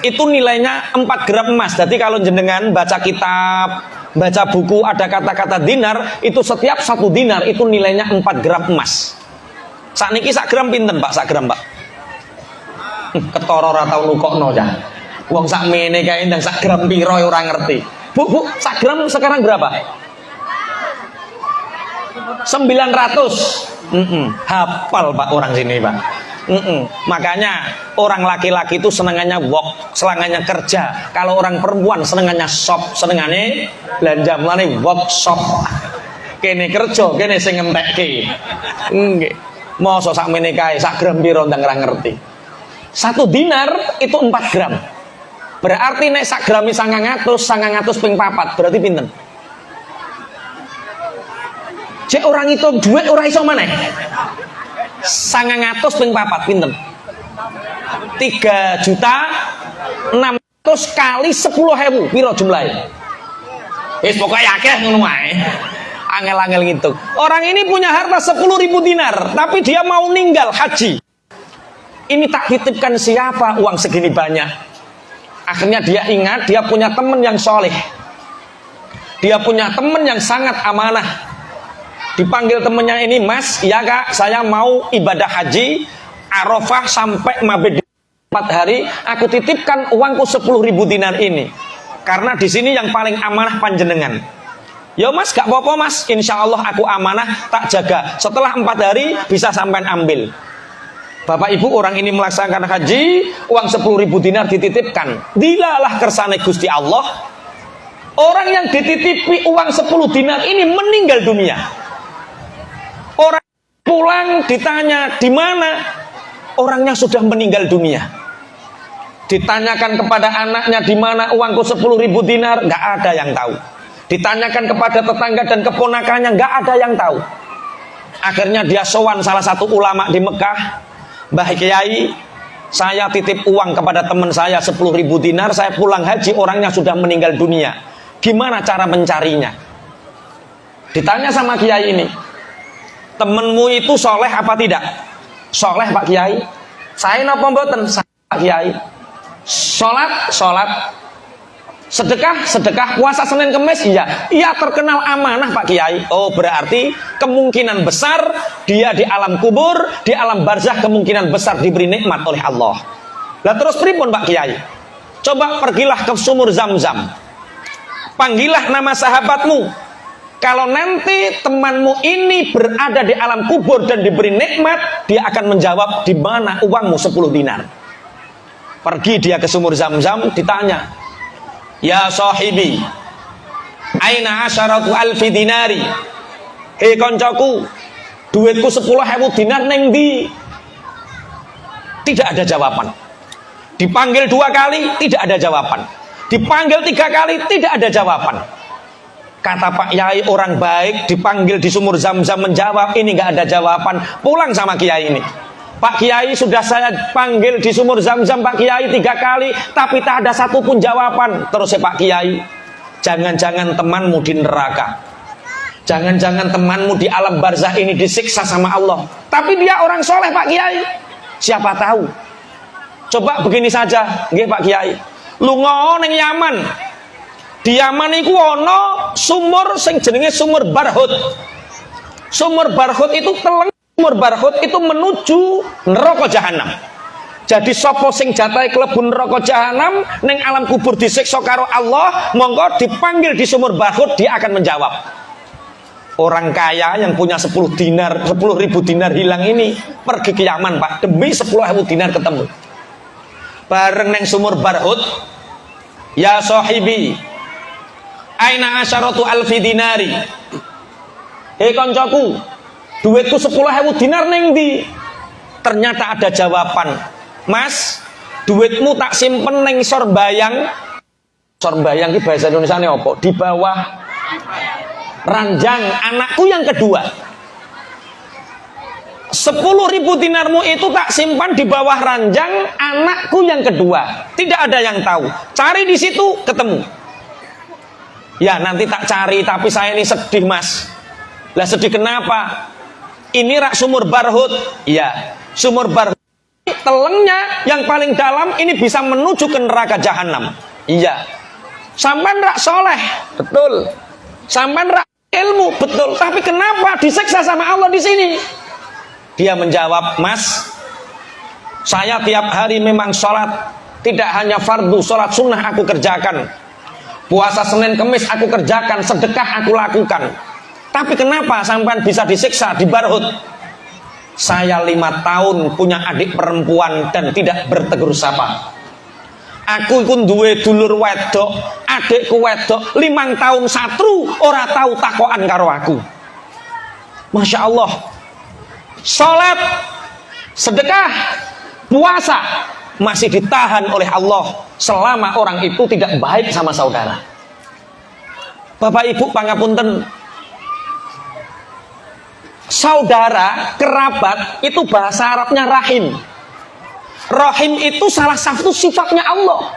itu nilainya 4 gram emas. Jadi kalau jenengan baca kitab, baca buku ada kata-kata dinar, itu setiap 1 dinar itu nilainya 4 gram emas. Sakniki sak gram pinten Pak? Sak gram Pak? Ketara ora tau nukokno ya. Wong sakmene kae ndang sak gram piro ora ngerti. Bu, sak gram sekarang berapa? 900. Hafal Pak orang sini Pak. Makanya orang laki-laki itu senengannya work, senengannya kerja. Kalau orang perempuan senengannya shop, senengannya belanja, mulane workshop. Kene kerja, kene sing ngentekke. Nggih. Mosok sakmene kae sak gram piro ndang ora ngerti. 1 dinar itu 4 gram. Berarti nek sak gram 900 ping 4 berarti pinten? Cek orang itu duit ora iso maneh. 900 ping 4 pinten? 3.600.000 kali 10.000 piro jumlahe? Wis pokoke akeh ngono wae. Angel-angel ngitung. Orang ini punya harta 10.000 dinar, tapi dia mau ninggal haji. Ini tak titipkan siapa uang segini banyak? Akhirnya dia ingat dia punya teman yang soleh. Dia punya teman yang sangat amanah. Dipanggil temannya ini, Mas, ya Kak, saya mau ibadah haji Arafah sampai mabed 4 hari. Aku titipkan uangku 10.000 dinar ini. Karena di sini yang paling amanah panjenengan. Ya Mas, gak apa-apa Mas, insya Allah aku amanah, tak jaga. Setelah 4 hari bisa sampean ambil. Bapak Ibu, orang ini melaksanakan haji, uang 10.000 dinar dititipkan. Dilalah kersane Gusti Allah. Orang yang dititipi uang 10 dinar ini meninggal dunia. Orang pulang ditanya di mana, orangnya sudah meninggal dunia. Ditanyakan kepada anaknya di mana uangku 10.000 dinar, nggak ada yang tahu. Ditanyakan kepada tetangga dan keponakannya, nggak ada yang tahu. Akhirnya dia sowan salah satu ulama di Mekah, Mbah Kiai, saya titip uang kepada teman saya 10.000 dinar, saya pulang haji orangnya sudah meninggal dunia. Gimana cara mencarinya? Ditanya sama Kiai ini, temenmu itu soleh apa tidak? Soleh Pak Kiai. Saya napa mboten? Pak Kiai. Sholat. Sedekah, puasa Senin Kemis, iya. Ia terkenal amanah Pak Kiai. Oh, berarti kemungkinan besar dia di alam kubur, di alam barzah kemungkinan besar diberi nikmat oleh Allah. Lah terus pripun Pak Kiai? Coba pergilah ke sumur Zam-Zam. Panggillah nama sahabatmu. Kalau nanti temanmu ini berada di alam kubur dan diberi nikmat, dia akan menjawab, di mana uangmu 10 dinar. Pergi dia ke sumur Zam-Zam, ditanya, ya sahibi, aina asyaratu alfi dinari? Hei koncoku, duitku 10.000 dinar neng di? Tidak ada jawaban. Dipanggil 2 kali, tidak ada jawaban. Dipanggil 3 kali, tidak ada jawaban. Kata Pak Yai, orang baik dipanggil di sumur Zam-Zam menjawab, ini nggak ada jawaban. Pulang sama Kiai ini. Pak Kiai, sudah saya panggil di sumur Zam-Zam Pak Kiai 3 kali, tapi tak ada satupun jawaban. Terus Pak Kiai, jangan-jangan temanmu di neraka, jangan-jangan temanmu di alam barzah ini disiksa sama Allah. Tapi dia orang soleh Pak Kiai. Siapa tahu. Coba begini saja, nggih Pak Kiai. Lunga ning Yaman. Di Yaman iku ana sumur sing jenenge sumur Barhut. Sumur Barhut itu teleng. Sumur Barhut itu menuju neraka jahanam. Jadi sapa sing jatahe klebu neraka jahanam ning alam kubur disiksa karo Allah, monggo dipanggil di sumur Barhut, dia akan menjawab. Orang kaya yang punya 10.000 dinar hilang ini pergi ke Yaman Pak, demi 10.000 dinar ketemu. Bareng neng sumur Barhut, ya sahibi, aina asyaratu alfi dinari? Hei koncoku, duitku 10.000 dinar neng di? Ternyata ada jawaban, Mas, duitmu tak simpen neng sorbayang. Sorbayang ki bahasa Indonesia ini apa? Di bawah ranjang anakku yang kedua. 10.000 dinarmu itu tak simpan di bawah ranjang anakku yang kedua. Tidak ada yang tahu. Cari di situ, ketemu. Ya nanti tak cari, tapi saya ini sedih Mas. Lah sedih kenapa? Ini rak sumur Barhut. Ya, sumur Barhut telengnya yang paling dalam ini bisa menuju ke neraka jahanam. Iya. Sampan rak soleh, betul. Sampan rak ilmu, betul. Tapi kenapa disiksa sama Allah di sini? Dia menjawab, Mas, Saya tiap hari memang sholat, tidak hanya fardu, sholat sunnah aku kerjakan, puasa Senin Kemis aku kerjakan, sedekah aku lakukan. Tapi kenapa sampean bisa disiksa di Barhut? Saya 5 tahun punya adik perempuan dan tidak bertegur sapa. Aku ikut duwe dulur wedok, adikku wedok 5 tahun satru ora tahu takokan karo aku. Masya Allah. Salat, sedekah, puasa masih ditahan oleh Allah selama orang itu tidak baik sama saudara. Bapak Ibu pangapunten, saudara, kerabat itu bahasa Arabnya rahim. Rahim itu salah satu sifatnya Allah,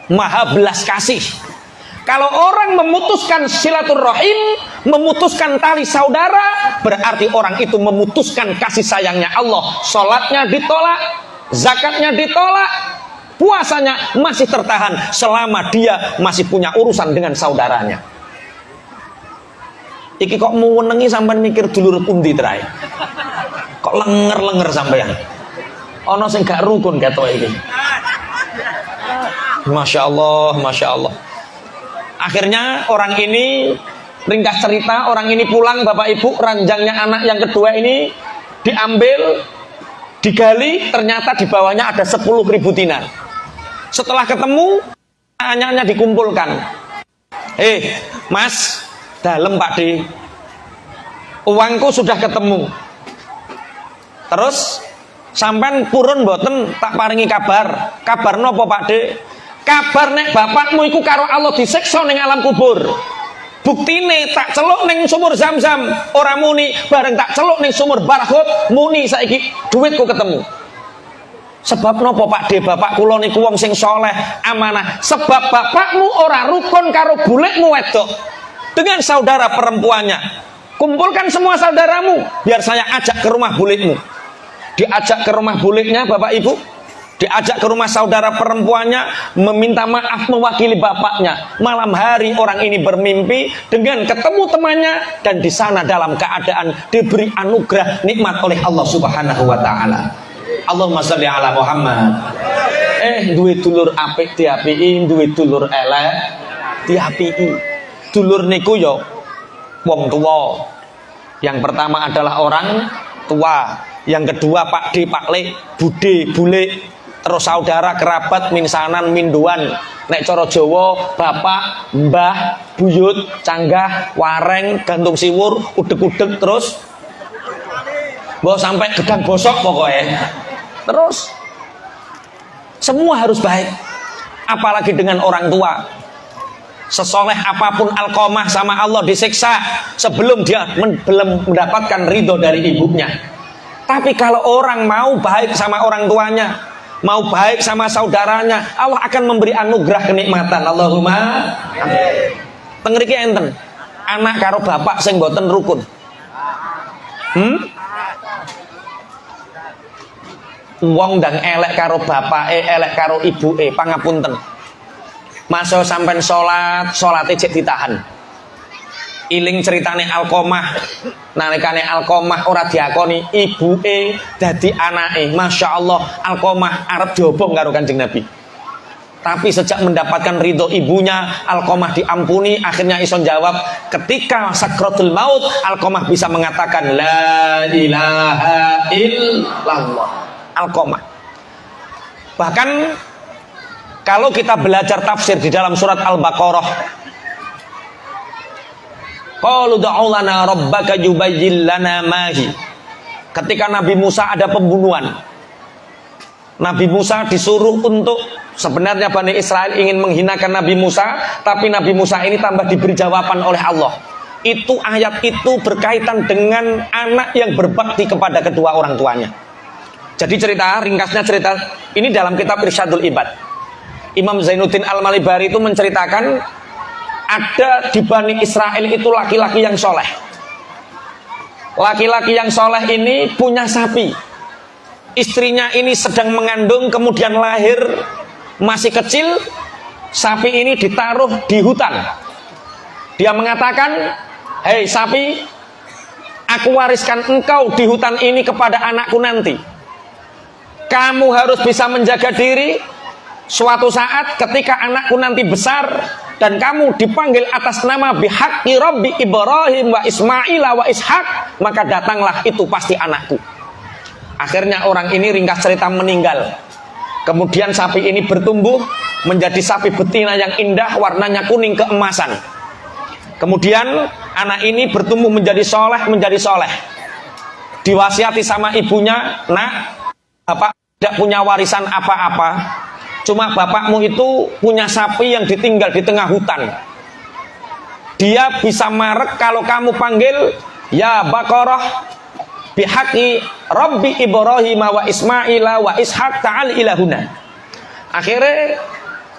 Maha belas kasih. Kalau orang memutuskan silaturahim, memutuskan tali saudara, berarti orang itu memutuskan kasih sayangnya Allah. Sholatnya ditolak, zakatnya ditolak, puasanya masih tertahan selama dia masih punya urusan dengan saudaranya. Iki kok muwenengi sampean mikir dulur pundi terae? Kok lenger-lenger sampean? Ono sing gak rukun ketok iki. Masya Allah, Masya Allah. Akhirnya orang ini, ringkas cerita, orang ini pulang, Bapak Ibu, ranjangnya anak yang kedua ini diambil, digali, ternyata di bawahnya ada 10.000 dinar. Setelah ketemu, anaknya dikumpulkan. Mas, dalem Pak D, uangku sudah ketemu. Terus sampean purun mboten tak paringi kabar. Kabar nopo Pak D? Kabar nek bapakmu iku karo Allah disiksa ning alam kubur. Buktine tak celuk ning sumur Zam-Zam ora muni, bareng tak celuk ning sumur Barhut muni, saiki duitku ketemu. Sebab nopo Pak D? Bapak kula niku wong sing soleh, amanah. Sebab bapakmu ora rukun karo bulikmu wedok dengan saudara perempuannya. Kumpulkan semua saudaramu biar saya ajak ke rumah bulikmu. Diajak ke rumah buliknya Bapak Ibu, diajak ke rumah saudara perempuannya, meminta maaf mewakili bapaknya. Malam hari orang ini bermimpi dengan ketemu temannya, dan di sana dalam keadaan diberi anugerah nikmat oleh Allah Subhanahu wa taala. Allahumma sholli ala Muhammad. Duwe dulur apik diapiki, duwe dulur elek diapiki. Dulur niku yo wong tua. Yang pertama adalah orang tua, yang kedua Pak D, Pak Le, Bude, Bule, terus saudara, kerabat, minsanan, minduan. Nek cara Jawa, bapak, mbah, buyut, canggah, wareng, gantung siwur, udeg-udeg, terus bawa sampai gedang bosok pokoknya. Terus semua harus baik, apalagi dengan orang tua. Sesoleh apapun Alqamah sama Allah disiksa sebelum dia belum mendapatkan ridho dari ibunya. Tapi kalau orang mau baik sama orang tuanya, mau baik sama saudaranya, Allah akan memberi anugerah kenikmatan. Allahumma amin. Tengriki enten anak karo bapak sing boten rukun. Wong ndang elek karo bapake, elek karo ibuke, pangapunten. Masa sampean salate cek ditahan. Iling ceritane Alqamah, nalikane Alqamah ora diakoni ibuke dadi anake. Masya Allah, Alqamah arep diobong karo Kanjeng Nabi. Tapi sejak mendapatkan ridho ibunya, Alqamah diampuni. Akhirnya ison jawab, ketika sakratul maut, Alqamah bisa mengatakan la ilaha illallah. Alqamah. Bahkan kalau kita belajar tafsir di dalam surat Al-Baqarah, qalu da'u lana rabbaka yubayyin lana ma hi. Ketika Nabi Musa ada pembunuhan, Nabi Musa disuruh untuk, sebenarnya Bani Israel ingin menghinakan Nabi Musa, tapi Nabi Musa ini tambah diberi jawaban oleh Allah. Itu ayat itu berkaitan dengan anak yang berbakti kepada kedua orang tuanya. Jadi ringkasnya cerita ini dalam kitab Irsyadul Ibad. Imam Zainuddin Al-Malibari itu menceritakan ada di Bani Israel itu laki-laki yang soleh. Laki-laki yang soleh ini punya sapi. Istrinya ini sedang mengandung, kemudian lahir masih kecil. Sapi ini ditaruh di hutan. Dia mengatakan, hei sapi, aku wariskan engkau di hutan ini kepada anakku nanti. Kamu harus bisa menjaga diri. Suatu saat ketika anakku nanti besar dan kamu dipanggil atas nama bihaqqi Rabbi Ibrahim wa Ismail wa Ishak, maka datanglah itu pasti anakku. Akhirnya orang ini ringkas cerita meninggal. Kemudian sapi ini bertumbuh menjadi sapi betina yang indah, warnanya kuning keemasan. Kemudian anak ini bertumbuh menjadi soleh. Diwasiati sama ibunya, nak, bapak tidak punya warisan apa-apa, cuma bapakmu itu punya sapi yang ditinggal di tengah hutan. Dia bisa marek kalau kamu panggil ya Baqarah bihaqqi Rabbi Ibrahim wa Ismail wa Ishak ta'al ilahuna. Akhirnya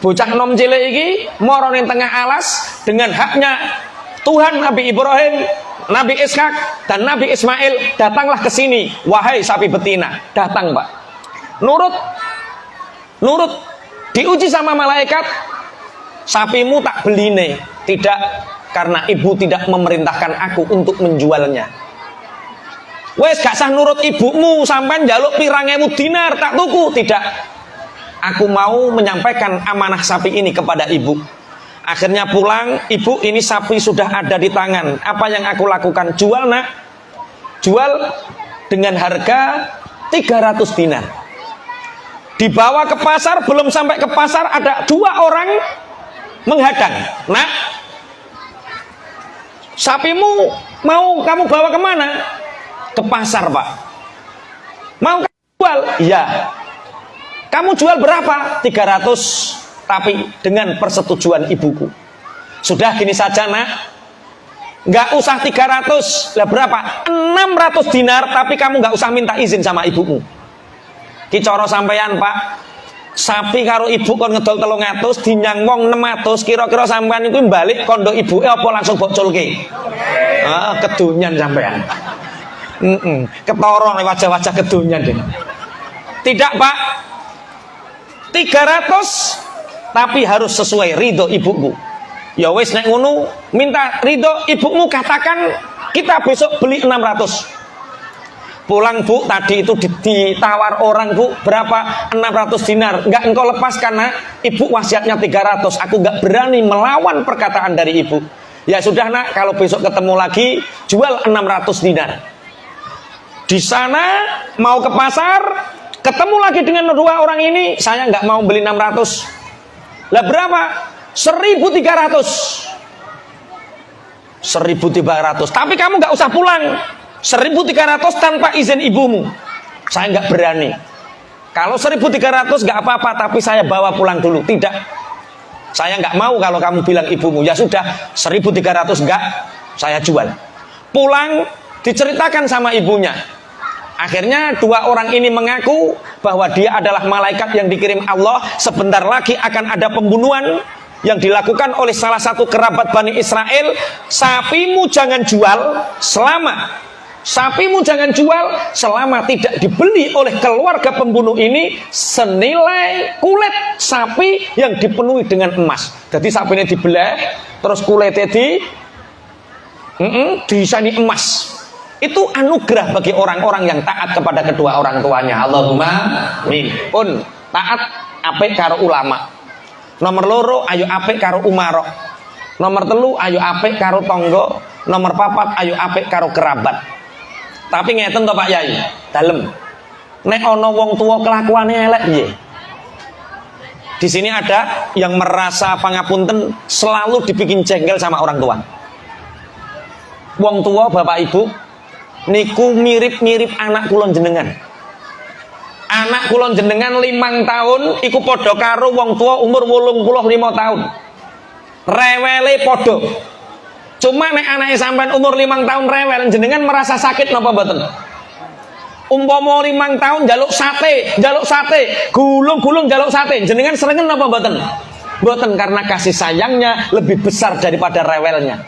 bocah nom cilik iki mara ning tengah alas dengan haknya Tuhan Nabi Ibrahim, Nabi Ishak dan Nabi Ismail, datanglah ke sini wahai sapi betina. Datang, Pak. Nurut. Diuji sama malaikat, sapimu tak beline. Tidak, karena ibu tidak memerintahkan aku untuk menjualnya. Wes gak sah nurut ibumu, sampai njaluk 1.000 dinar tak tuku. Tidak, aku mau menyampaikan amanah sapi ini kepada ibu. Akhirnya pulang, ibu, ini sapi sudah ada di tangan. Apa yang aku lakukan? Jual, nak. Jual dengan harga 300 dinar. Dibawa ke pasar, belum sampai ke pasar ada 2 orang menghadang. Nak, sapimu mau kamu bawa kemana? Ke pasar, Pak. Mau kamu jual? Iya. Kamu jual berapa? 300, tapi dengan persetujuan ibuku. Sudah, gini saja, nak, nggak usah 300. Lah berapa? 600 dinar, tapi kamu nggak usah minta izin sama ibumu. Ki cara sampean, Pak, sapi karo ibu kon ngedol 300 dinyang wong 600, kira-kira sampean iku balik kondo ibuke apa langsung bocolke? Kedunyan sampean. Ketara wajah-wajah kedunyan deh. Tidak, Pak. 300 tapi harus sesuai ridho ibuku. Ya wis, nek ngono minta ridho ibumu, katakan kita besok beli 600. Pulang, Bu, tadi itu ditawar orang, Bu, berapa? 600 dinar. Enggak engkau lepas karena ibu wasiatnya 300. Aku enggak berani melawan perkataan dari ibu. Ya sudah, nak, kalau besok ketemu lagi jual 600 dinar. Di sana mau ke pasar, ketemu lagi dengan 2 orang ini, saya enggak mau beli 600. Lah berapa? 1.300. 1.300. Tapi kamu enggak usah pulang. 1.300 tanpa izin ibumu. Saya nggak berani. Kalau 1.300 nggak apa-apa, tapi saya bawa pulang dulu. Tidak, saya nggak mau kalau kamu bilang ibumu. Ya sudah, 1.300 nggak, saya jual. Pulang diceritakan sama ibunya. Akhirnya 2 orang ini mengaku bahwa dia adalah malaikat yang dikirim Allah. Sebentar lagi akan ada pembunuhan yang dilakukan oleh salah satu kerabat Bani Israel. Sapimu jangan jual selama tidak dibeli oleh keluarga pembunuh ini senilai kulit sapi yang dipenuhi dengan emas. Jadi sapinya dibelah, terus kulitnya disani emas. Itu anugerah bagi orang-orang yang taat kepada kedua orang tuanya. Allahumma amin. Pun taat apik karo ulama. Nomor 2 ayo apik karo umarok. Nomor 3 ayo apik karo tonggo. Nomor 4 ayo apik karo kerabat. Tapi ngeten to Pak Yai, dalem. Nek ana wong tua kelakuane elek piye? Di sini ada yang merasa pangapunten selalu dibikin jengkel sama orang tua. Wong tua Bapak Ibu niku mirip-mirip anak kula jenengan. Anak kula jenengan 5 tahun iku padha karo wong tua umur 85 tahun. Rewele padha. Cuma nek anake sampean umur 5 tahun rewel, jenengan merasa sakit napa mboten? Umpama 5 tahun njaluk sate, gulung-gulung njaluk sate, jenengan seneng napa mboten? Mboten, karena kasih sayangnya lebih besar daripada rewelnya.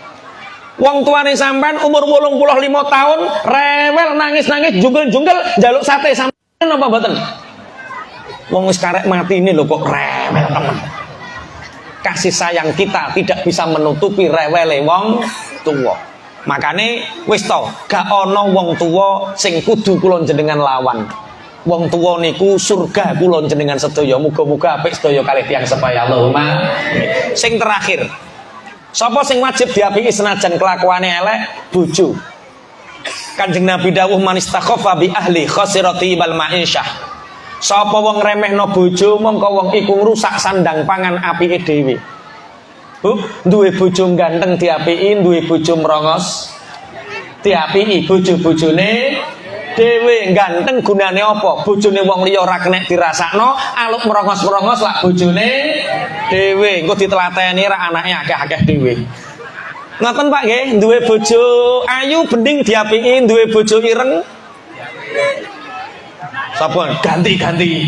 Wong tuane sampean umur 85 tahun rewel, nangis-nangis, junggel-junggel njaluk sate, sampean napa mboten? Wong wis karek mati ini lho kok rewel temen. Kasih sayang kita tidak bisa menutupi rewele wong tua. Makane wis to, gak ana wong tua sing kudu kula jenengan lawan. wong tuwa niku surga kula jenengan sedaya. Muga-muga apik sedaya kalih tiyang sepaya Allahumma. Sing terakhir, sapa sing wajib diapiki senajan kelakuane elek? Bojo. Kanjeng Nabi dawuh man istakhafa bi ahli khasirati bal ma'isyah. Sapa wong remehno bojo mongko wong iku ngrusak sandang pangan apike dhewe. Bu, duwe bojo ganteng diapiki, duwe bojo merongos diapiki, bojo-bojone dhewe ganteng gunane apa? Bojone wong liya ora kenek dirasakno, aluk merongos-merongos lak bojone dhewe, engko ditelateni ra anake akeh-akeh dhewe. Ngoten Pak nggih, duwe bojo ayu bening diapiki, duwe bojo ireng sapa ganti-ganti.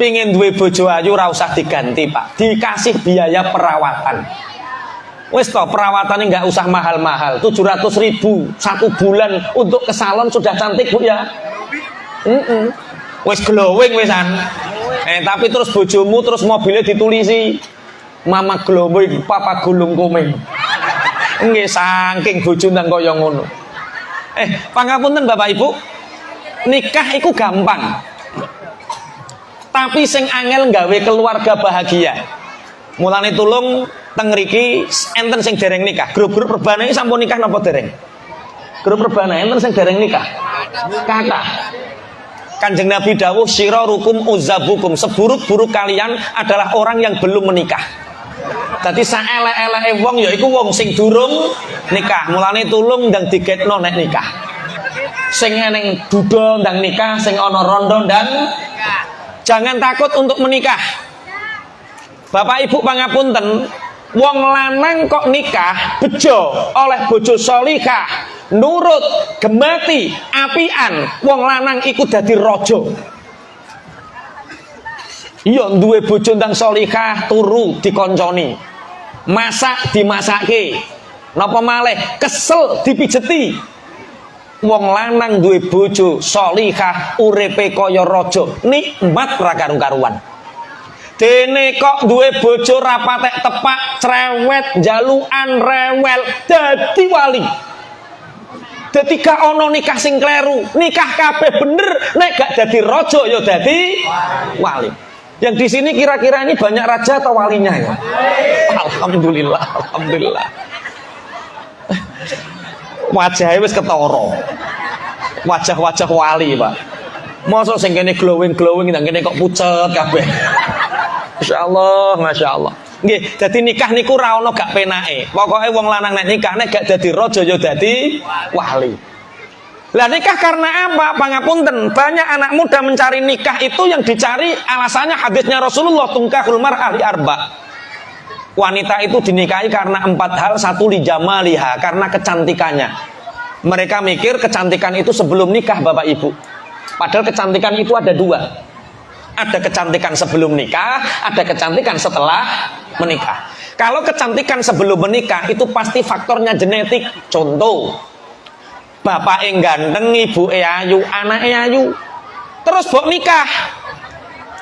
Pingin duwe bojo ayu ora usah diganti Pak, dikasih biaya perawatan. Wis toh perawatannya nggak usah mahal-mahal, 700.000 1 bulan untuk ke salon sudah cantik Bu ya. Wis glowing wisan. Tapi terus bojomu terus mobilnya ditulisi Mama glowing, Papa gulung komeng. Nggih saking bojo ndang kaya ngono. Pangapunten Bapak Ibu, nikah iku gampang. Tapi sing angel gawe keluarga bahagia. Mulane tulung teng mriki enten sing dereng nikah. Grup-grup rebana iki sampun nikah napa dereng? Grup rebana enten sing dereng nikah. Kathah. Kanjeng Nabi dawuh syirarukum uzabukum, seburuk-buruk kalian adalah orang yang belum menikah. Dadi saelek-eleke wong ya iku wong sing durung nikah. Mulane tulung ndang digetno nek nikah. Sing eneng duda ndang nikah, sing ana rondo ndang jangan takut untuk menikah. Bapak Ibu pangapunten, wong lanang kok nikah bejo oleh bojo solihah, nurut, gemati, apian, wong lanang iku dadi raja. Iya duwe bojo ndang solihah turu dikonconi, masak dimasake, napa malih kesel dipijeti. Wong lanang duwe bojo solihah uripe kaya raja, nikmat ra karu-karuan. Dene kok duwe bojo ra patek tepak, cerewet, jalukan, rewel, dadi wali. Dadi gak ana nikah sing kleru, nikah kabeh bener, nek gak dadi raja ya dadi wali. Yang di sini kira-kira ini banyak raja atau walinya ya? Alhamdulillah, alhamdulillah. Wajahnya wis ketara. Wajah-wajah wali, Pak. Mosok sing kene glowing-glowing nang kene kok pucet kabeh. Masyaallah, masyaallah. Nggih, dadi nikah niku ra ono gak penake. Pokoke wong lanang nek nikah nek gak dadi raja ya dadi wali. Lah nikah karena apa? Pangapunten, banyak anak muda mencari nikah itu yang dicari alasannya hadisnya Rasulullah tungkahul mar'ah li arba. Wanita itu dinikahi karena 4 hal, 1 li jamaliha, karena kecantikannya. Mereka mikir kecantikan itu sebelum nikah Bapak Ibu. Padahal kecantikan itu ada 2. Ada kecantikan sebelum nikah, ada kecantikan setelah menikah. Kalau kecantikan sebelum menikah itu pasti faktornya genetik. Contoh, bapak yang ganteng, ibu ayu, anak ayu. Terus bok nikah.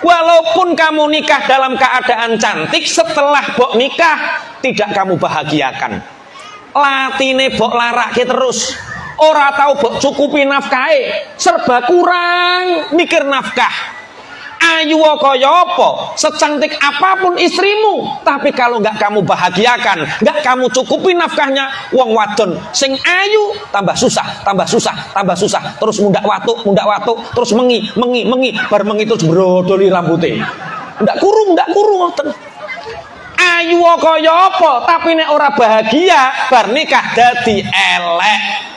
Walaupun kamu nikah dalam keadaan cantik, setelah bok nikah tidak kamu bahagiakan. Latine bok larake terus. Ora tahu bok cukupi nafkahe, serba kurang mikir nafkah. Ayu kaya apa, secantik apapun istrimu, tapi kalau nggak kamu bahagiakan, nggak kamu cukupi nafkahnya, wong wadon sing ayu tambah susah, tambah susah, tambah susah, terus mundak watuk, terus mengi, bar mengi terus brodoli rambutnya, ndak kuru ngoten. Ayu kaya apa, tapi nek ora bahagia, bar nikah dadi elek.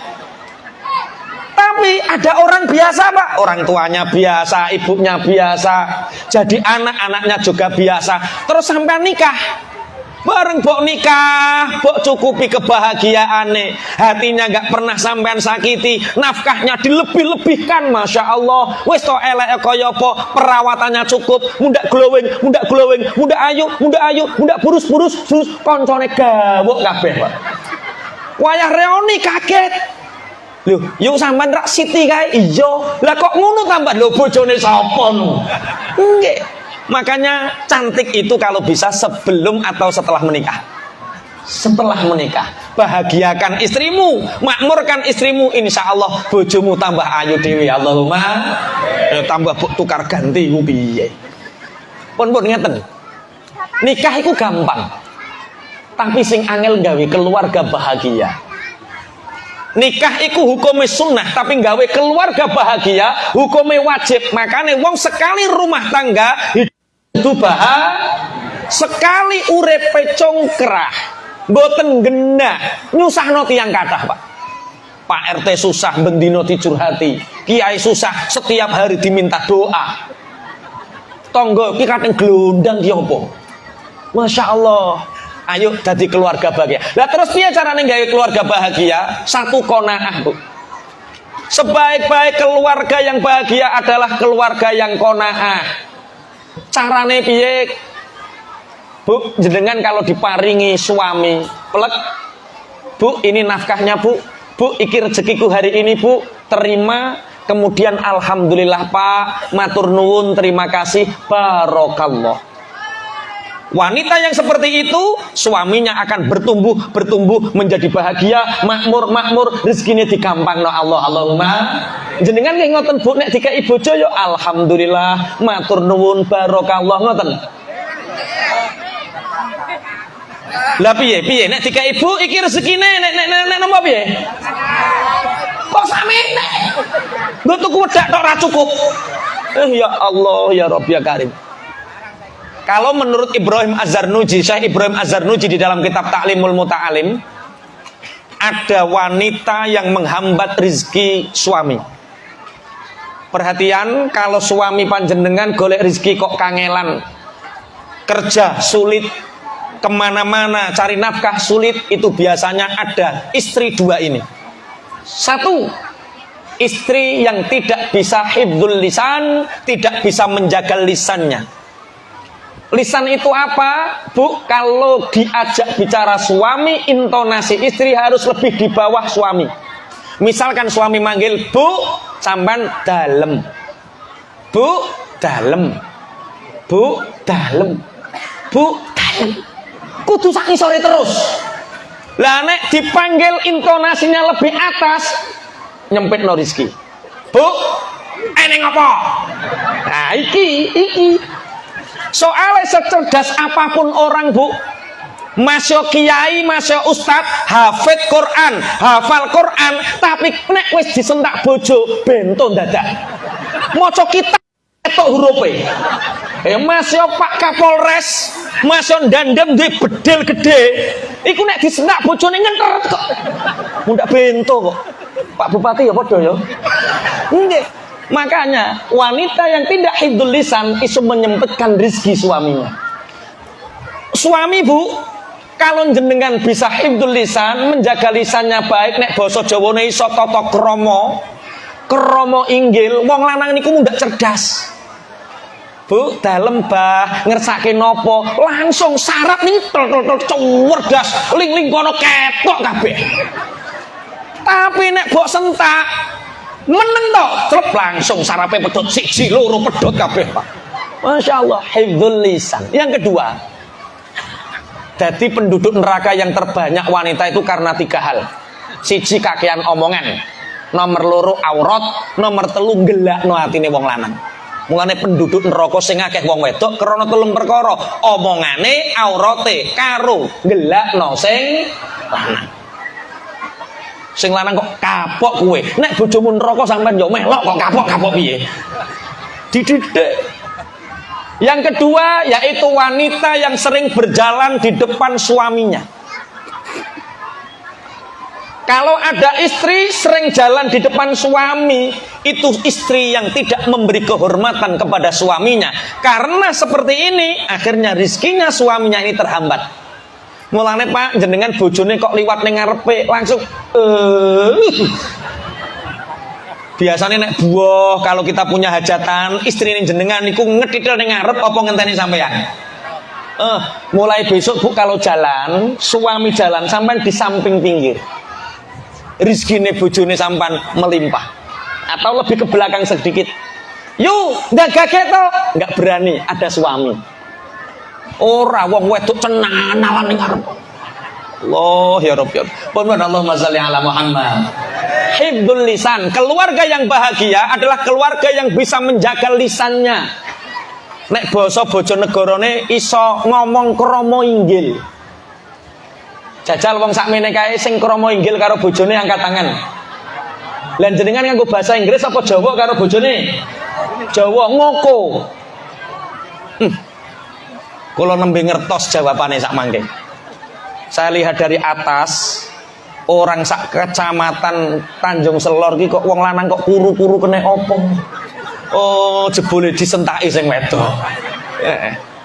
Tapi ada orang biasa Pak, orang tuanya biasa, ibunya biasa, jadi anak-anaknya juga biasa, terus sampai nikah. Bareng bok nikah, bok cukupi kebahagiaannya, hatinya gak pernah sampean sakiti, nafkahnya dilebih-lebihkan, Masya Allah. Wis to elek kaya apa, perawatannya cukup, mundak glowing, mundak ayu, mundak burus, koncone gawok kabeh Pak. Wayah reoni kaget. Lho, yuk sampean rak siti kae. Iya. Lah kok ngono tambah lho bojone sapa no? Nggih. Makanya cantik itu kalau bisa sebelum atau setelah menikah. Setelah menikah. bahagiakan istrimu, makmurkan istrimu, insya Allah bojomu tambah ayu dewi. Allahumma tambah tukar ganti ku piye. Pun ngeten. Nikah itu gampang. Tapi sing angel gawe keluarga bahagia. Nikah itu hukumnya sunnah, tapi gawe keluarga bahagia hukumnya wajib. Makanya wong sekali rumah tangga hidup bahagia, sekali urepe congkrah, boten genah, nyusahno tiyang kathah, Pak. Pak RT susah bendino dicurhati, kiai susah setiap hari diminta doa. Tonggo ki kating glondang ki apa? Masya Allah. Ayo jadi keluarga bahagia. Lah terus piye carane gawe keluarga bahagia? Satu qanaah, Bu. Sebaik-baik keluarga yang bahagia adalah keluarga yang qanaah. Carane piye? Bu, jenengan kalau diparingi suami, plek. Bu, ini nafkahnya, Bu. Bu, iki rezekiku hari ini, Bu. Terima. Kemudian alhamdulillah, Pak. Matur nuwun, terima kasih. Barakallah. Wanita yang seperti itu, suaminya akan bertumbuh menjadi bahagia, makmur, rezekinya digampangno Allah. Allahumma. Jenengan nggih ngoten, Bu, nek dikai bojo yo alhamdulillah, matur nuwun, barakallah, ngoten. Lah piye nek dikai Bu iki rezekine nek napa piye? Kok samene? Nggo tuku wedak tok ora cukup. Ya Allah, ya Rabb ya Karim. Kalau menurut Ibrahim Az-Zarnuji, Syekh Ibrahim Az-Zarnuji di dalam kitab Ta'limul Muta'alim, ada wanita yang menghambat rizki suami. Perhatian, kalau suami panjenengan golek rizki kok kangelan, kerja sulit, kemana-mana cari nafkah sulit, itu biasanya ada istri dua ini. Satu, istri yang tidak bisa hifdzul lisan, tidak bisa menjaga lisannya. Lisan itu apa, Bu? Kalau diajak bicara suami, intonasi istri harus lebih di bawah suami. Misalkan suami manggil, Bu, sampan dalem. Bu, dalem. Bu, dalem. Bu, dalem. Kudu sak isore terus. Lah nek dipanggil intonasinya lebih atas, nyempitno rezeki. Bu, eneng apa? Nah, iki. Soalnya secerdas apapun orang, Bu, masya kiai, masya ustad, hafid Quran, hafal Quran, tapi nek wis disentak bojo bento dadak. Maca kitab ketok hurufe. Masya Pak Kapolres, masya dandem duwe bedel gede. Iku nek disentak bojone ngenter kok. Mundak bento kok. Pak Bupati ya padha ya. Nggih. Makanya wanita yang tidak hifdzul lisan isu menyempitkan rezeki suaminya. Suami, Bu, kalau jenengan bisa hifdzul lisan, menjaga lisannya baik, nek basa Jawane iso tata krama inggil, wong lanang niku mundak cerdas. Bu, dalem bah, ngersake nopo, langsung sarap nih tel cerdas, ling kono ketok kabeh. Tapi nek mbok sentak meneng tok, celep langsung sarape pedot siji loro pedot kabeh, Pak. Masya Allah, hifdzul lisan. Yang kedua, jadi penduduk neraka yang terbanyak wanita itu karena tiga hal. Siji kakean omongan, nomor loro aurat, nomor telu gelakno atine wong lanang. Mulane penduduk neraka sing akeh wong wedok krana telung perkara, omongane, aurate karo gelakno sing lanang. Sing lanang kok kapok kowe. Nek bojomu neraka sampean yo melok kok kapok piye? Dididik. Yang kedua yaitu wanita yang sering berjalan di depan suaminya. Kalau ada istri sering jalan di depan suami, itu istri yang tidak memberi kehormatan kepada suaminya. Karena seperti ini, akhirnya rizkinya suaminya ini terhambat. Mulane Pak, jenengan bojone kok liwat ning ngarepe langsung biasanya nek buah kalau kita punya hajatan, istri ini jenengan niku ngedidel ning ngarep apa ngenteni sampean. Mulai besok Bu kalau jalan, suami jalan sampean di samping pinggir. Rizkine bojone sampean melimpah. Atau lebih ke belakang sedikit. Yuk, enggak gaget toh? Enggak berani, ada suami. Ora wong wedok cenanan ning ngarep. Allah ya Rabbi. Pun Allahumma sholli ala Muhammad. Hifdzul lisan. Keluarga yang bahagia adalah keluarga yang bisa menjaga lisannya. Nek basa Bojonegarane iso ngomong krama inggil. Jajal wong sakmene kae sing krama inggil karo bojone angkat tangan. Lan jenengan nganggo bahasa Inggris apa Jawa karo bojone? Jawa ngoko. Kula nembe ngertos jawabane sak mangke. Saya lihat dari atas, orang sak kecamatan Tanjung Selor ki kok wong lanang kok kuru-kuru kena opo? Oh, jebule disentaki sing wedok.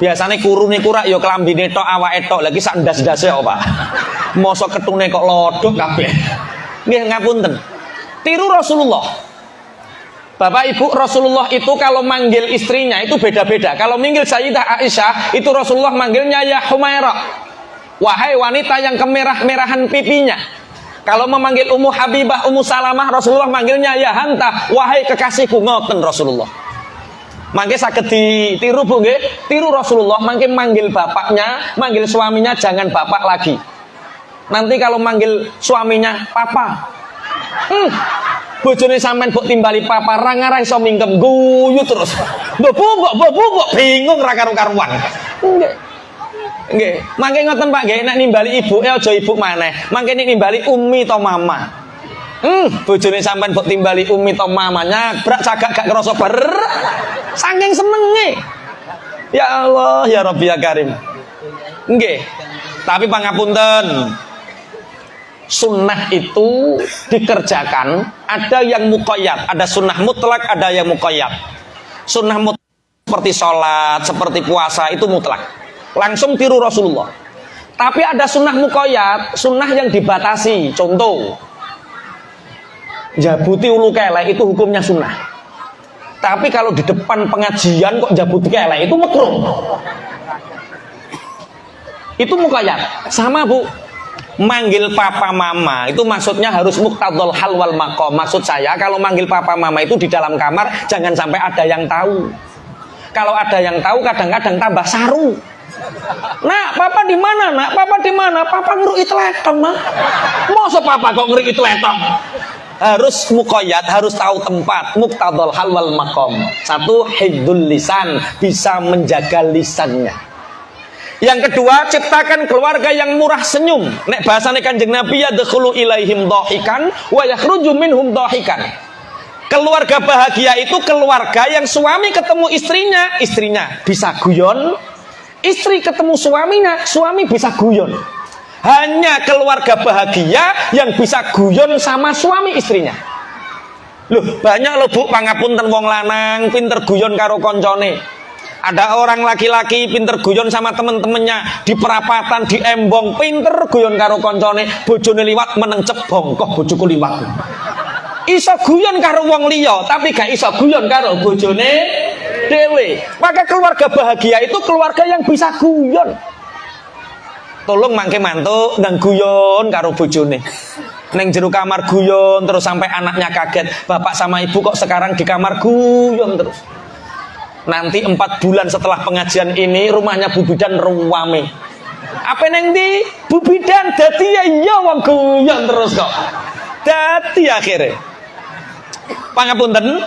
Biasane kurune kurak ya klambine tok awake tok, lagi sak ndas-ndase kok, Pak. Mosok ketune kok lodok kabeh. Nggih ngapunten. Tiru Rasulullah. Bapak Ibu, Rasulullah itu kalau manggil istrinya itu beda-beda. Kalau manggil Sayyidah Aisyah, itu Rasulullah manggilnya ya Humairah. Wahai wanita yang kemerah-merahan pipinya. Kalau memanggil Ummu Habibah, Ummu Salamah, Rasulullah manggilnya ya Hanta. Wahai kekasihku, ngoten Rasulullah. Mangke saged ditiru Bu nggih. Tiru Rasulullah, mangke manggil bapaknya, manggil suaminya jangan bapak lagi. Nanti kalau manggil suaminya papa. Bojone sampean mbok timbali papa ra ngarah iso mingkem guyu terus. Mbok bubuk bingung ra karu-karuan. Nggih. Nggih, mangke ngoten Pak nggih, nek nimbali ibuke aja ibu maneh. Mangke nek nimbali umi to mama. Bojone sampean mbok timbali umi to mama, nyabrak cagak gak krasa ber. Saking senenge. Ya Allah, ya Rabbi ya Karim. Nggih. Tapi pangapunten. Sunnah itu dikerjakan, ada yang muqayyad, ada sunnah mutlak, ada yang muqayyad. Sunnah mutlak seperti sholat, seperti puasa itu mutlak. Langsung tiru Rasulullah. Tapi ada sunnah muqayyad, sunnah yang dibatasi. Contoh, jabuti ulu kelek itu hukumnya sunnah. Tapi kalau di depan pengajian kok jabuti kelek itu makruh. Itu muqayyad. Sama Bu, manggil papa mama itu maksudnya harus muqtadul hal wal maqam. Maksud saya kalau manggil papa mama itu di dalam kamar jangan sampai ada yang tahu. Kalau ada yang tahu kadang-kadang tambah saru. Nak, papa di mana? Nak, papa di mana? Papa ngeruk letong, mah. Masa papa kok ngeruk letong? Harus muqayyad, harus tahu tempat, muqtadul hal wal maqam. Satu, hifdzul lisan, bisa menjaga lisannya. Yang kedua, ciptakan keluarga yang murah senyum. Nek bahasane Kanjeng Nabi yadkhulu ilaihim dhahikan wa yakhruju minhum dhahikan. Keluarga bahagia itu keluarga yang suami ketemu istrinya bisa guyon. Istri ketemu suaminya, suami bisa guyon. Hanya keluarga bahagia yang bisa guyon sama suami istrinya. Loh, banyak loh Bu, pangapunten wong lanang pinter guyon karo koncone. Ada orang laki-laki pinter guyon sama temen-temennya di perapatan, di embong, pinter guyon karo koncone. Bojone liwat meneng cebong, kok bojoku liwat. Iso guyon karo wong liya, tapi gak iso guyon karo bojone dewe. Maka keluarga bahagia itu keluarga yang bisa guyon. Tolong mangke mantuk dan guyon karo bojone. Neng jero kamar guyon terus sampai anaknya kaget. Bapak sama ibu kok sekarang di kamar guyon terus. Nanti 4 bulan setelah pengajian ini rumahnya Bu Bidan ruwame. Apa neng di Bu Bidan dadi ya iya wong guyon terus kok. Dadi akhirnya. Pangapunten,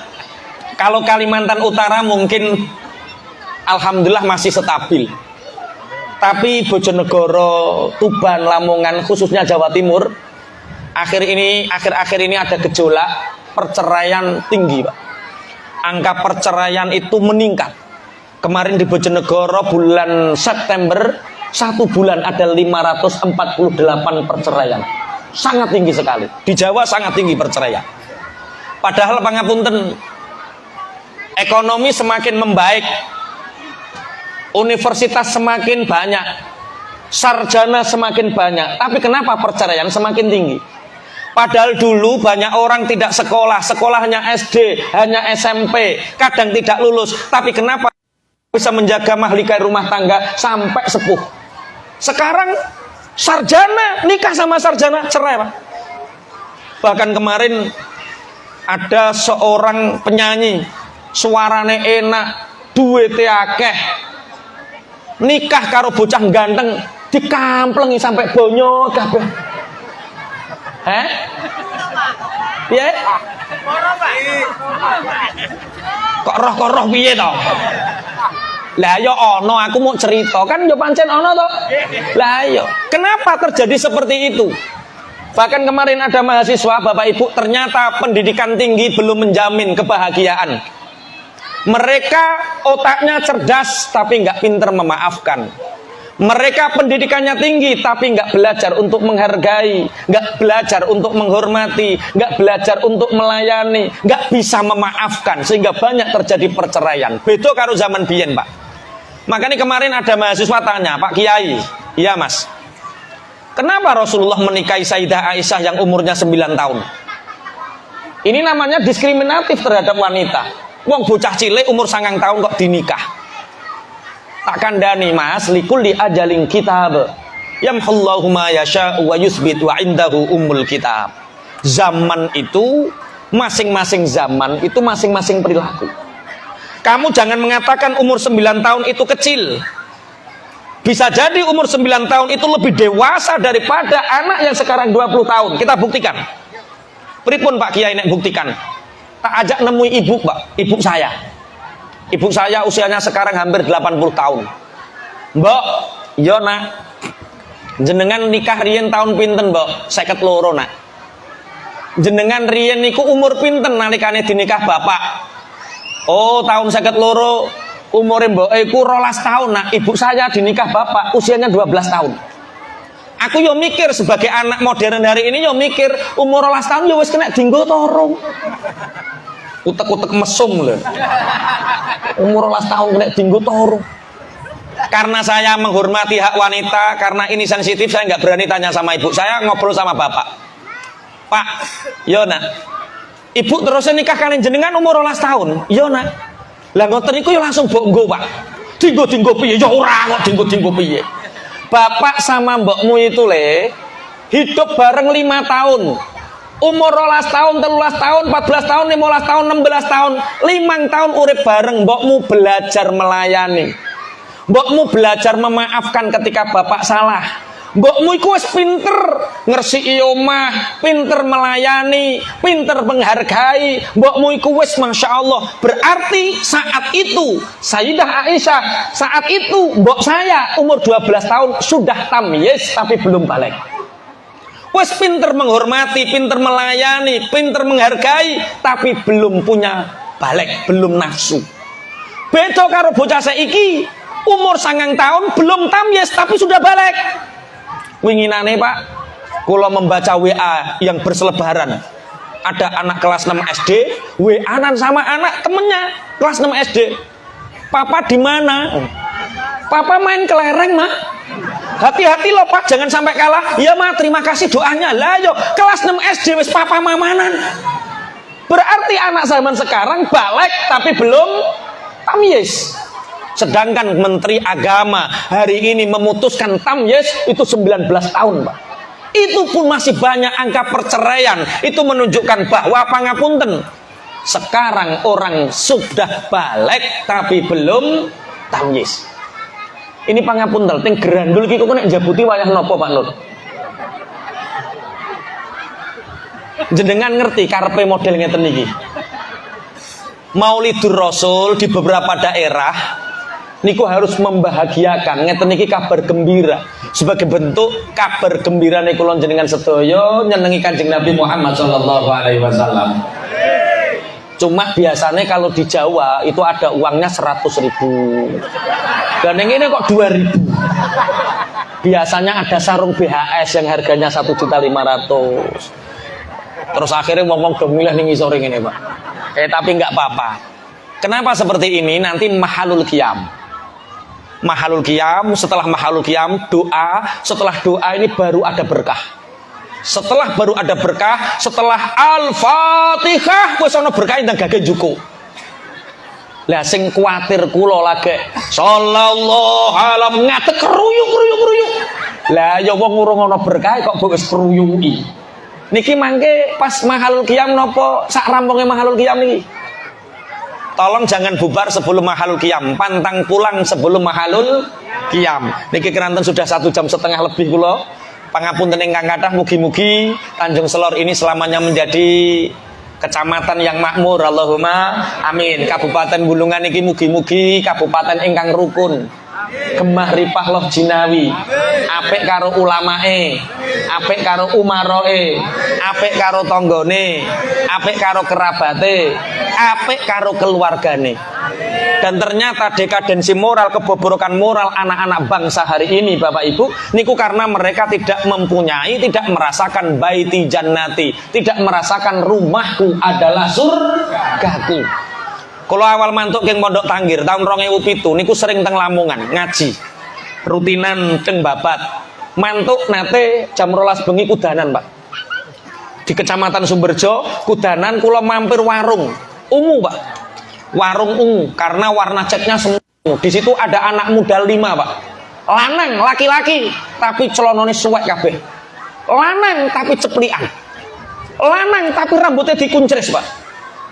kalau Kalimantan Utara mungkin alhamdulillah masih stabil. Tapi Bojonegoro, Tuban, Lamongan, khususnya Jawa Timur, akhir-akhir ini ada gejolak perceraian tinggi, Pak. Angka perceraian itu meningkat. Kemarin di Bojonegoro bulan September, 1 bulan ada 548 perceraian. Sangat tinggi sekali. Di Jawa sangat tinggi perceraian. Padahal pangapunten, ekonomi semakin membaik, universitas semakin banyak, sarjana semakin banyak, tapi kenapa perceraian semakin tinggi? Padahal dulu banyak orang tidak sekolah, sekolahnya SD, hanya SMP, kadang tidak lulus, tapi kenapa bisa menjaga mahligai rumah tangga sampai sepuh? Sekarang sarjana nikah sama sarjana cerai, Pak. Bahkan kemarin ada seorang penyanyi, suarane enak, duwite akeh, nikah karo bocah ganteng, dikamplengi sampai bonyot kabeh. Heh? Piye? Kok roh piye to? Lah ya ono, aku mau cerita kan ya pancen ono to. Lah ya, kenapa terjadi seperti itu? Bahkan kemarin ada mahasiswa, Bapak Ibu, ternyata pendidikan tinggi belum menjamin kebahagiaan. Mereka otaknya cerdas tapi nggak pinter memaafkan. Mereka pendidikannya tinggi tapi nggak belajar untuk menghargai, nggak belajar untuk menghormati, nggak belajar untuk melayani, nggak bisa memaafkan, sehingga banyak terjadi perceraian. Beda karo zaman biyen, Pak. Makanya kemarin ada mahasiswa tanya, Pak Kiai, iya Mas, kenapa Rasulullah menikahi Sayyidah Aisyah yang umurnya 9 tahun? Ini namanya diskriminatif terhadap wanita. Wong bocah cilik umur 9 tahun kok dinikah. Tak kandani Mas, likulli ajalin kitab yamhullahu ma yasha'u wa yusbit wa indahu ummul kitab. Zaman itu, masing-masing zaman itu masing-masing perilaku. Kamu jangan mengatakan umur 9 tahun itu kecil. Bisa jadi umur 9 tahun itu lebih dewasa daripada anak yang sekarang 20 tahun. Kita buktikan. Pripun Pak Kiai nek buktikan? Tak ajak nemui ibu, Pak, ibu saya. Ibu saya usianya sekarang hampir 80 tahun. Mbok, yo nak, jenengan nikah riyen tahun pinten, Mbok? 52 nak. Jenengan riyen niku umur pinten nalikane dinikah bapak? Oh, tahun 52. Umure mboke iku 12 tahun nak. Ibu saya dinikah bapak usianya 12 tahun. Aku yo mikir sebagai anak modern hari ini yo mikir umur 12 tahun yo wis kena dinggo torong. Utek-utek mesum lho. Umur 12 tahun kena dinggo torong. Karena saya menghormati hak wanita, karena ini sensitif, saya nggak berani tanya sama ibu. Saya ngobrol sama bapak. Pak, yo nak, ibu terusnya nikah kalian jenengan umur 12 tahun. Yo nak, lah ngoten iku yo langsung mbok Pak. Dinggo piye? Ya ora kok dinggo piye. Bapak sama mbokmu itu hidup bareng 5 tahun. Umur 12 tahun, 13 tahun, 14 tahun, 15 tahun, 16 tahun, 5 tahun urip bareng. Mbokmu belajar melayani. Mbokmu belajar memaafkan ketika bapak salah. Mbokmu iku wis pinter ngresiki omah, pinter melayani, pinter menghargai. Mbokmu iku wis Masya Allah. Berarti saat itu Sayyidah Aisyah, saat itu mbok saya umur 12 tahun sudah tamyiz tapi belum balik. Wis pinter menghormati, pinter melayani, pinter menghargai, tapi belum punya balik, belum nafsu. Beda karo bocah saiki, umur 9 tahun belum tamyiz tapi sudah balik. Winginane Pak, kula membaca WA yang berselebaran. Ada anak kelas 6 SD, WA-an sama anak temennya kelas 6 SD. Papa di mana? Papa main kelereng, Mak. Hati-hati loh Pak, jangan sampai kalah. Ya Ma, terima kasih doanya. Lah yo, kelas 6 SD wis papa mamanan. Berarti anak zaman sekarang balik tapi belum tamyiz. Sedangkan Menteri Agama hari ini memutuskan tamyiz itu 19 tahun, Pak. Itu pun masih banyak angka perceraian. Itu menunjukkan bahwa pangapunten, sekarang orang sudah balik tapi belum tamyiz. Ini pangapunten, ting gerandul iki kok nek jabuti wayah napa Pak Nur? Jenengan ngerti karepe model ngeten iki. Maulidur Rasul di beberapa daerah niku harus membahagiakan, ngeten iki kabar gembira. Sebagai bentuk kabar gembira niku kula jenengan sedaya nyenengi Kanjeng Nabi Muhammad sallallahu alaihi wasallam. Cuma biasanya kalau di Jawa itu ada uangnya 100.000. Dan yang ini kok 2.000. Biasanya ada sarung BHS yang harganya 1.500.000. Terus akhirnya ngomong udah milih nih ngisore ngene, Pak. Tapi nggak apa-apa. Kenapa seperti ini? Nanti mahalul qiyam. Mahalul qiyam, setelah mahalul qiyam doa, setelah doa ini baru ada berkah. Setelah baru ada berkah, setelah Al-Fatihah wis ana berkah ndang gage juku. Lah sing kuwatir kula lagi sallallahu alaihi ngadeg keruyuk. Lah ya wong urung ana berkah kok wis keruyuki. Niki mangke pas mahalul qiyam napa sak rampunge mahalul qiyam niki? Tolong jangan bubar sebelum mahalul qiyam, pantang pulang sebelum mahalul qiyam. Niki keranten sudah 1,5 jam lebih kula. Pangapunten ingkang kathah, mugi-mugi Tanjung Selor ini selamanya menjadi kecamatan yang makmur. Allahumma amin. Kabupaten Bulungan niki mugi-mugi kabupaten ingkang rukun, gemah ripah loh jinawi, apik karo ulamae, apik karo umaroe, apik karo tonggone, apik karo kerabate, apik karo keluargane. Dan ternyata dekadensi moral, kebobrokan moral anak-anak bangsa hari ini Bapak Ibu niku karena mereka tidak mempunyai, tidak merasakan baiti jannati, tidak merasakan rumahku adalah surgaku. Kalau awal mantuk keng Pondok Tanggir tahun 2007 niku sering teng Lamongan ngaji rutinan teng Babat. Mantuk nate jam 12 bengi kudanan Pak di Kecamatan Sumberjo. Kudanan kula mampir warung ungu Pak, warung ungu karena warna catnya semua. Di situ ada anak muda 5 Pak, lanang laki-laki tapi celonone suwek kabeh, lanang tapi ceplian, lanang tapi rambutnya dikuncres Pak,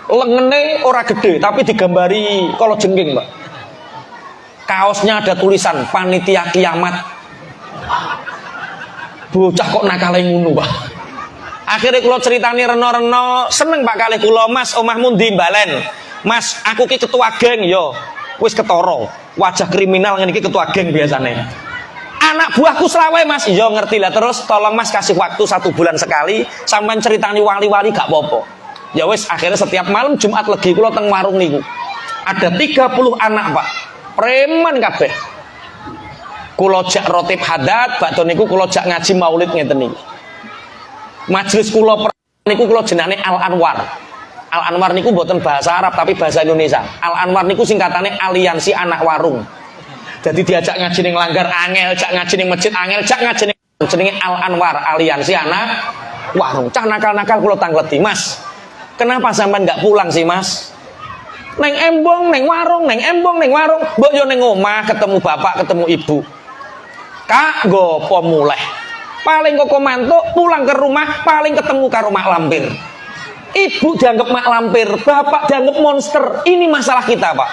lengene ora gede tapi digambari kalau jengking Pak. Kaosnya ada tulisan panitia kiamat. Bocah kok nakale ngono Pak. Akhirnya kula ceritani reno-reno seneng Pak kalih kula, Mas omahmu ndi Mbalen? Mas aku ki ketua geng yo. Wis ketara. Wajah kriminal ngene iki ketua geng biasane. Anak buahku selawe Mas. Yo ngerti lah, terus tolong Mas kasih waktu 1 bulan sekali sampean ceritani wali-wali gak apa-apa. Ya wis akhirnya setiap malam Jumat Legi kula teng warung niku. Ada 30 anak Pak. Preman kabeh. Kula jak rotib hadat, bakdo niku kula jak ngaji maulid ngeten niku. Majelis kula niku kula jenenge Al Anwar. Al Anwar niku mboten bahasa Arab tapi bahasa Indonesia. Al Anwar niku singkatane Aliansi Anak Warung. Jadi diajak ngaji ning Langgar angel, jak ngaji ning masjid angel, jak ngaji ning jenenge Al Anwar, Aliansi Anak Warung. Cah nakal-nakal kula tangleti, Mas. Kenapa sampean enggak pulang sih, Mas? Neng embong, neng warung, neng embong, neng warung. Mbok yo neng omah ketemu bapak, ketemu ibu. Kak, gopo mulai. Paling kok mantuk pulang ke rumah, paling ketemu karo mak lampir. Ibu dianggap mak lampir, bapak dianggap monster. Ini masalah kita, Pak.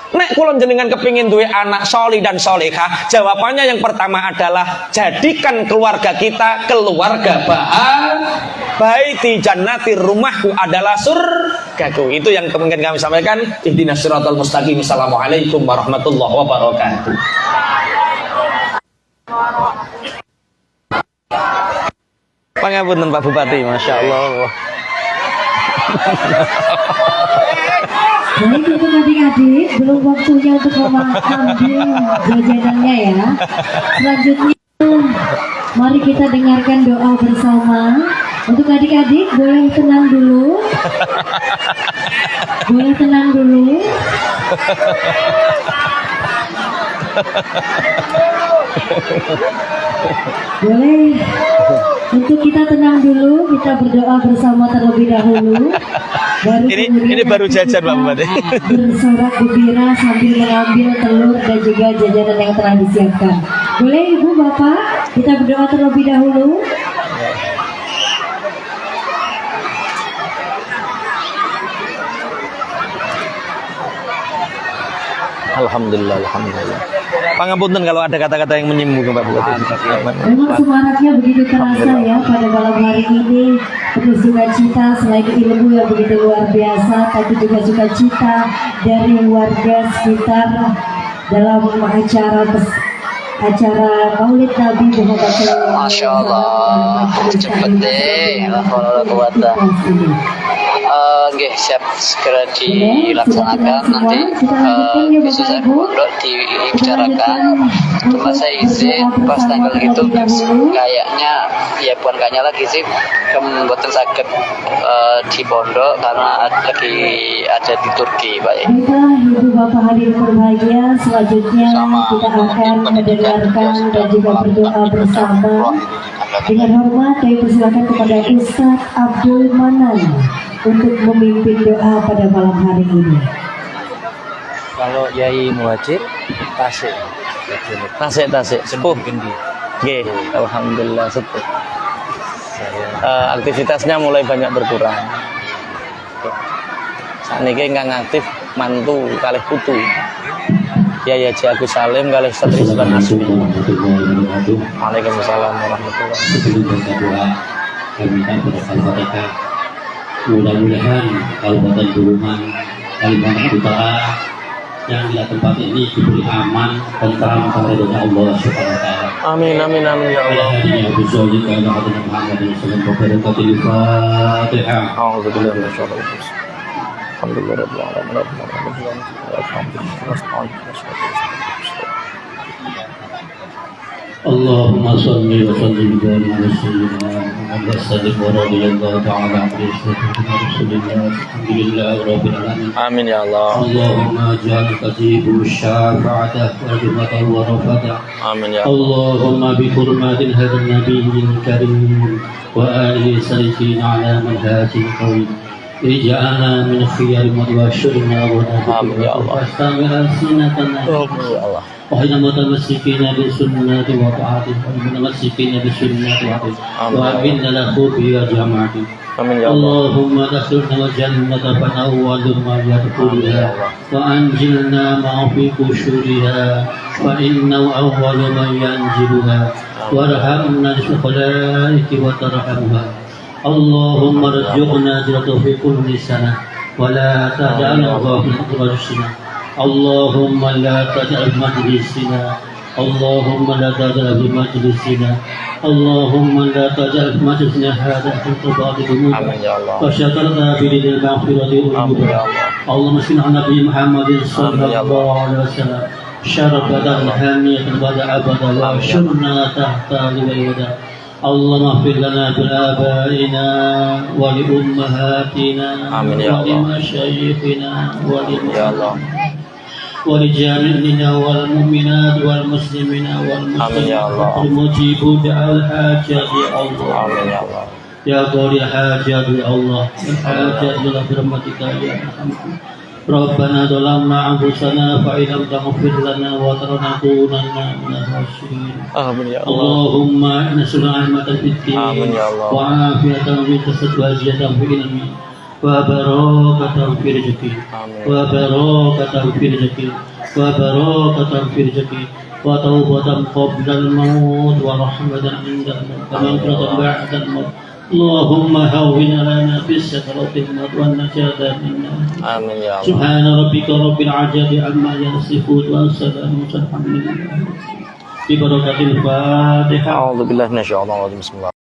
Nek kula jenengan kepingin duwe anak sholih dan sholihah, jawabannya yang pertama adalah jadikan keluarga kita keluarga baiti jannati, rumahku adalah surgaku. Itu yang kemungkinan kami sampaikan. Ihdinas siratal mustaqim. Assalamualaikum warahmatullahi wabarakatuh. Pangapunten Pak Bupati, Masya Allah. Baik untuk adik-adik, belum waktunya untuk mengambil jajanannya ya. Selanjutnya, mari kita dengarkan doa bersama. Untuk adik-adik, boleh tenang dulu. Boleh tenang dulu. Boleh. Untuk kita tenang dulu, kita berdoa bersama terlebih dahulu. Ini baru jajan Pak Bupati. Bersorak gembira sambil mengambil telur dan juga jajanan yang telah disiapkan. Boleh Ibu Bapak, kita berdoa terlebih dahulu. Alhamdulillah, alhamdulillah. Pangapunten kalau ada kata-kata yang menyinggung Pak Bupati. Memang semaraknya begitu terasa ya pada malam hari ini. Penuh sukacita, selain ilmu yang begitu luar biasa, tapi juga sukacita dari warga sekitar dalam acara Maulid Nabi Muhammad SAW. Masya Allah, cepet deh. Nggih, siap segera dilaksanakan nanti. Besok saya ke pondok dibicarakan. Cuma saya izin pas tanggal itu kayaknya ya bukan kayaknya lagi sih kemudian sakit di pondok karena lagi ada di Turki, Pak. Baiklah Ibu Bapak hadir berbahagia, selanjutnya kita akan mendengarkan dan juga berdoa bersama. Dengan hormat kami persilakan kepada Ustadz Abdul Manan untuk memimpin doa pada malam hari ini. Kalau Yai Muhajir, tasik. Sepuh. Nggih, alhamdulillah sepuh. Aktivitasnya mulai banyak berkurang. Saat ini nggak aktif mantu kalih putu. Ya Haji Agus Salim kalih Satri Sulan Asmi. Waalaikumsalam warahmatullahi wabarakatuh. Sebelum berdoa, kami minta Al-Fatihah. Mudah-mudahan Kabupaten Bulungan, Kalimantan Utara yang di tempat ini diberi aman, tentram, karena Allah Subhanahu Wa Taala. Amin amin amin ya Allah. Hadirin bersolid kepada Muhammad sallallahu alaihi wasallam. Fatihah. A'udzubillahi minasyaitonir rajim. Alhamdulillahirabbil alamin. اللهم صل وسلم وبارك على سيدنا محمد الصادق ورضي الله تعالى عن رسول الله الحمد لله رب العالمين. Amin ya Allah. اللهم اجعل تجيب الشافعة والجمعة ورفعة. Amin ya Allah. اللهم بحرمات هذا النبي الكريم وآله الصالحين على منهاج القويم اجعلنا من خيار متبشرنا Amin ya Allah. واستمع ألسنتنا Amin ya Allah. وحين متمسكين بالسنة وطاعته ومتمسكين بالسنة وطاعته وأمن له بها جماعته. Amin ya Allah. اللهم ادخلنا الجنة فنول ما يدخلها وأنجلنا ما في قشورها فإنه أول من ينجلها وارحمنا بالخلائق وترحمها. اللهم ارزقنا جرة في كل سنة ولا تجعلنا غافلا رجسنا. اللهم لا تجعل مجلسنا اللهم لا تجعل في مجلسنا اللهم لا تجعل في مجلسنا هذا انقضاء ذنوبنا Amin ya Allah. وشكرنا بيد المغفرة Amin ya والجبر. Allah. اللهم صل على نبي محمد صلى الله عليه وسلم شربة هانية بعد أبدا وأشرنا تحت لويدا. اللهم اغفر لنا بآبائنا ولأمهاتنا Amin ya Allah. ولمشايخنا Ya Allah. ولجميعنا والمؤمنات والمسلمين Amin ya Allah. والمسلمات المجيب دعاء الحاجات يا الله. Amin ya Allah. يا قاضي الحاجات يا الله الحاجات برحمتك يا ارحم. ربنا ظلمنا أنفسنا فإن لم تغفر لنا وترحمنا من الخاسرين. Amin ya Allah. اللهم نسأل رحمة في الدين Amin ya Allah. وعافية في الجسد وزيادة في العلم وبركة في رزقك Amin. وبركة في رزقك وبركة في رزقك وتوبة قبل الموت ورحمة عند الموت ومغفرة بعد الموت. اللهم هون لنا في السكرات الموت والنجاة من النار. Amin ya Allah. سبحان ربك رب العزة عما يصفون والسلام على المرسلين ببركة الفاتحة. A'udzubillahi minasyaitonir rajim. Bismillah.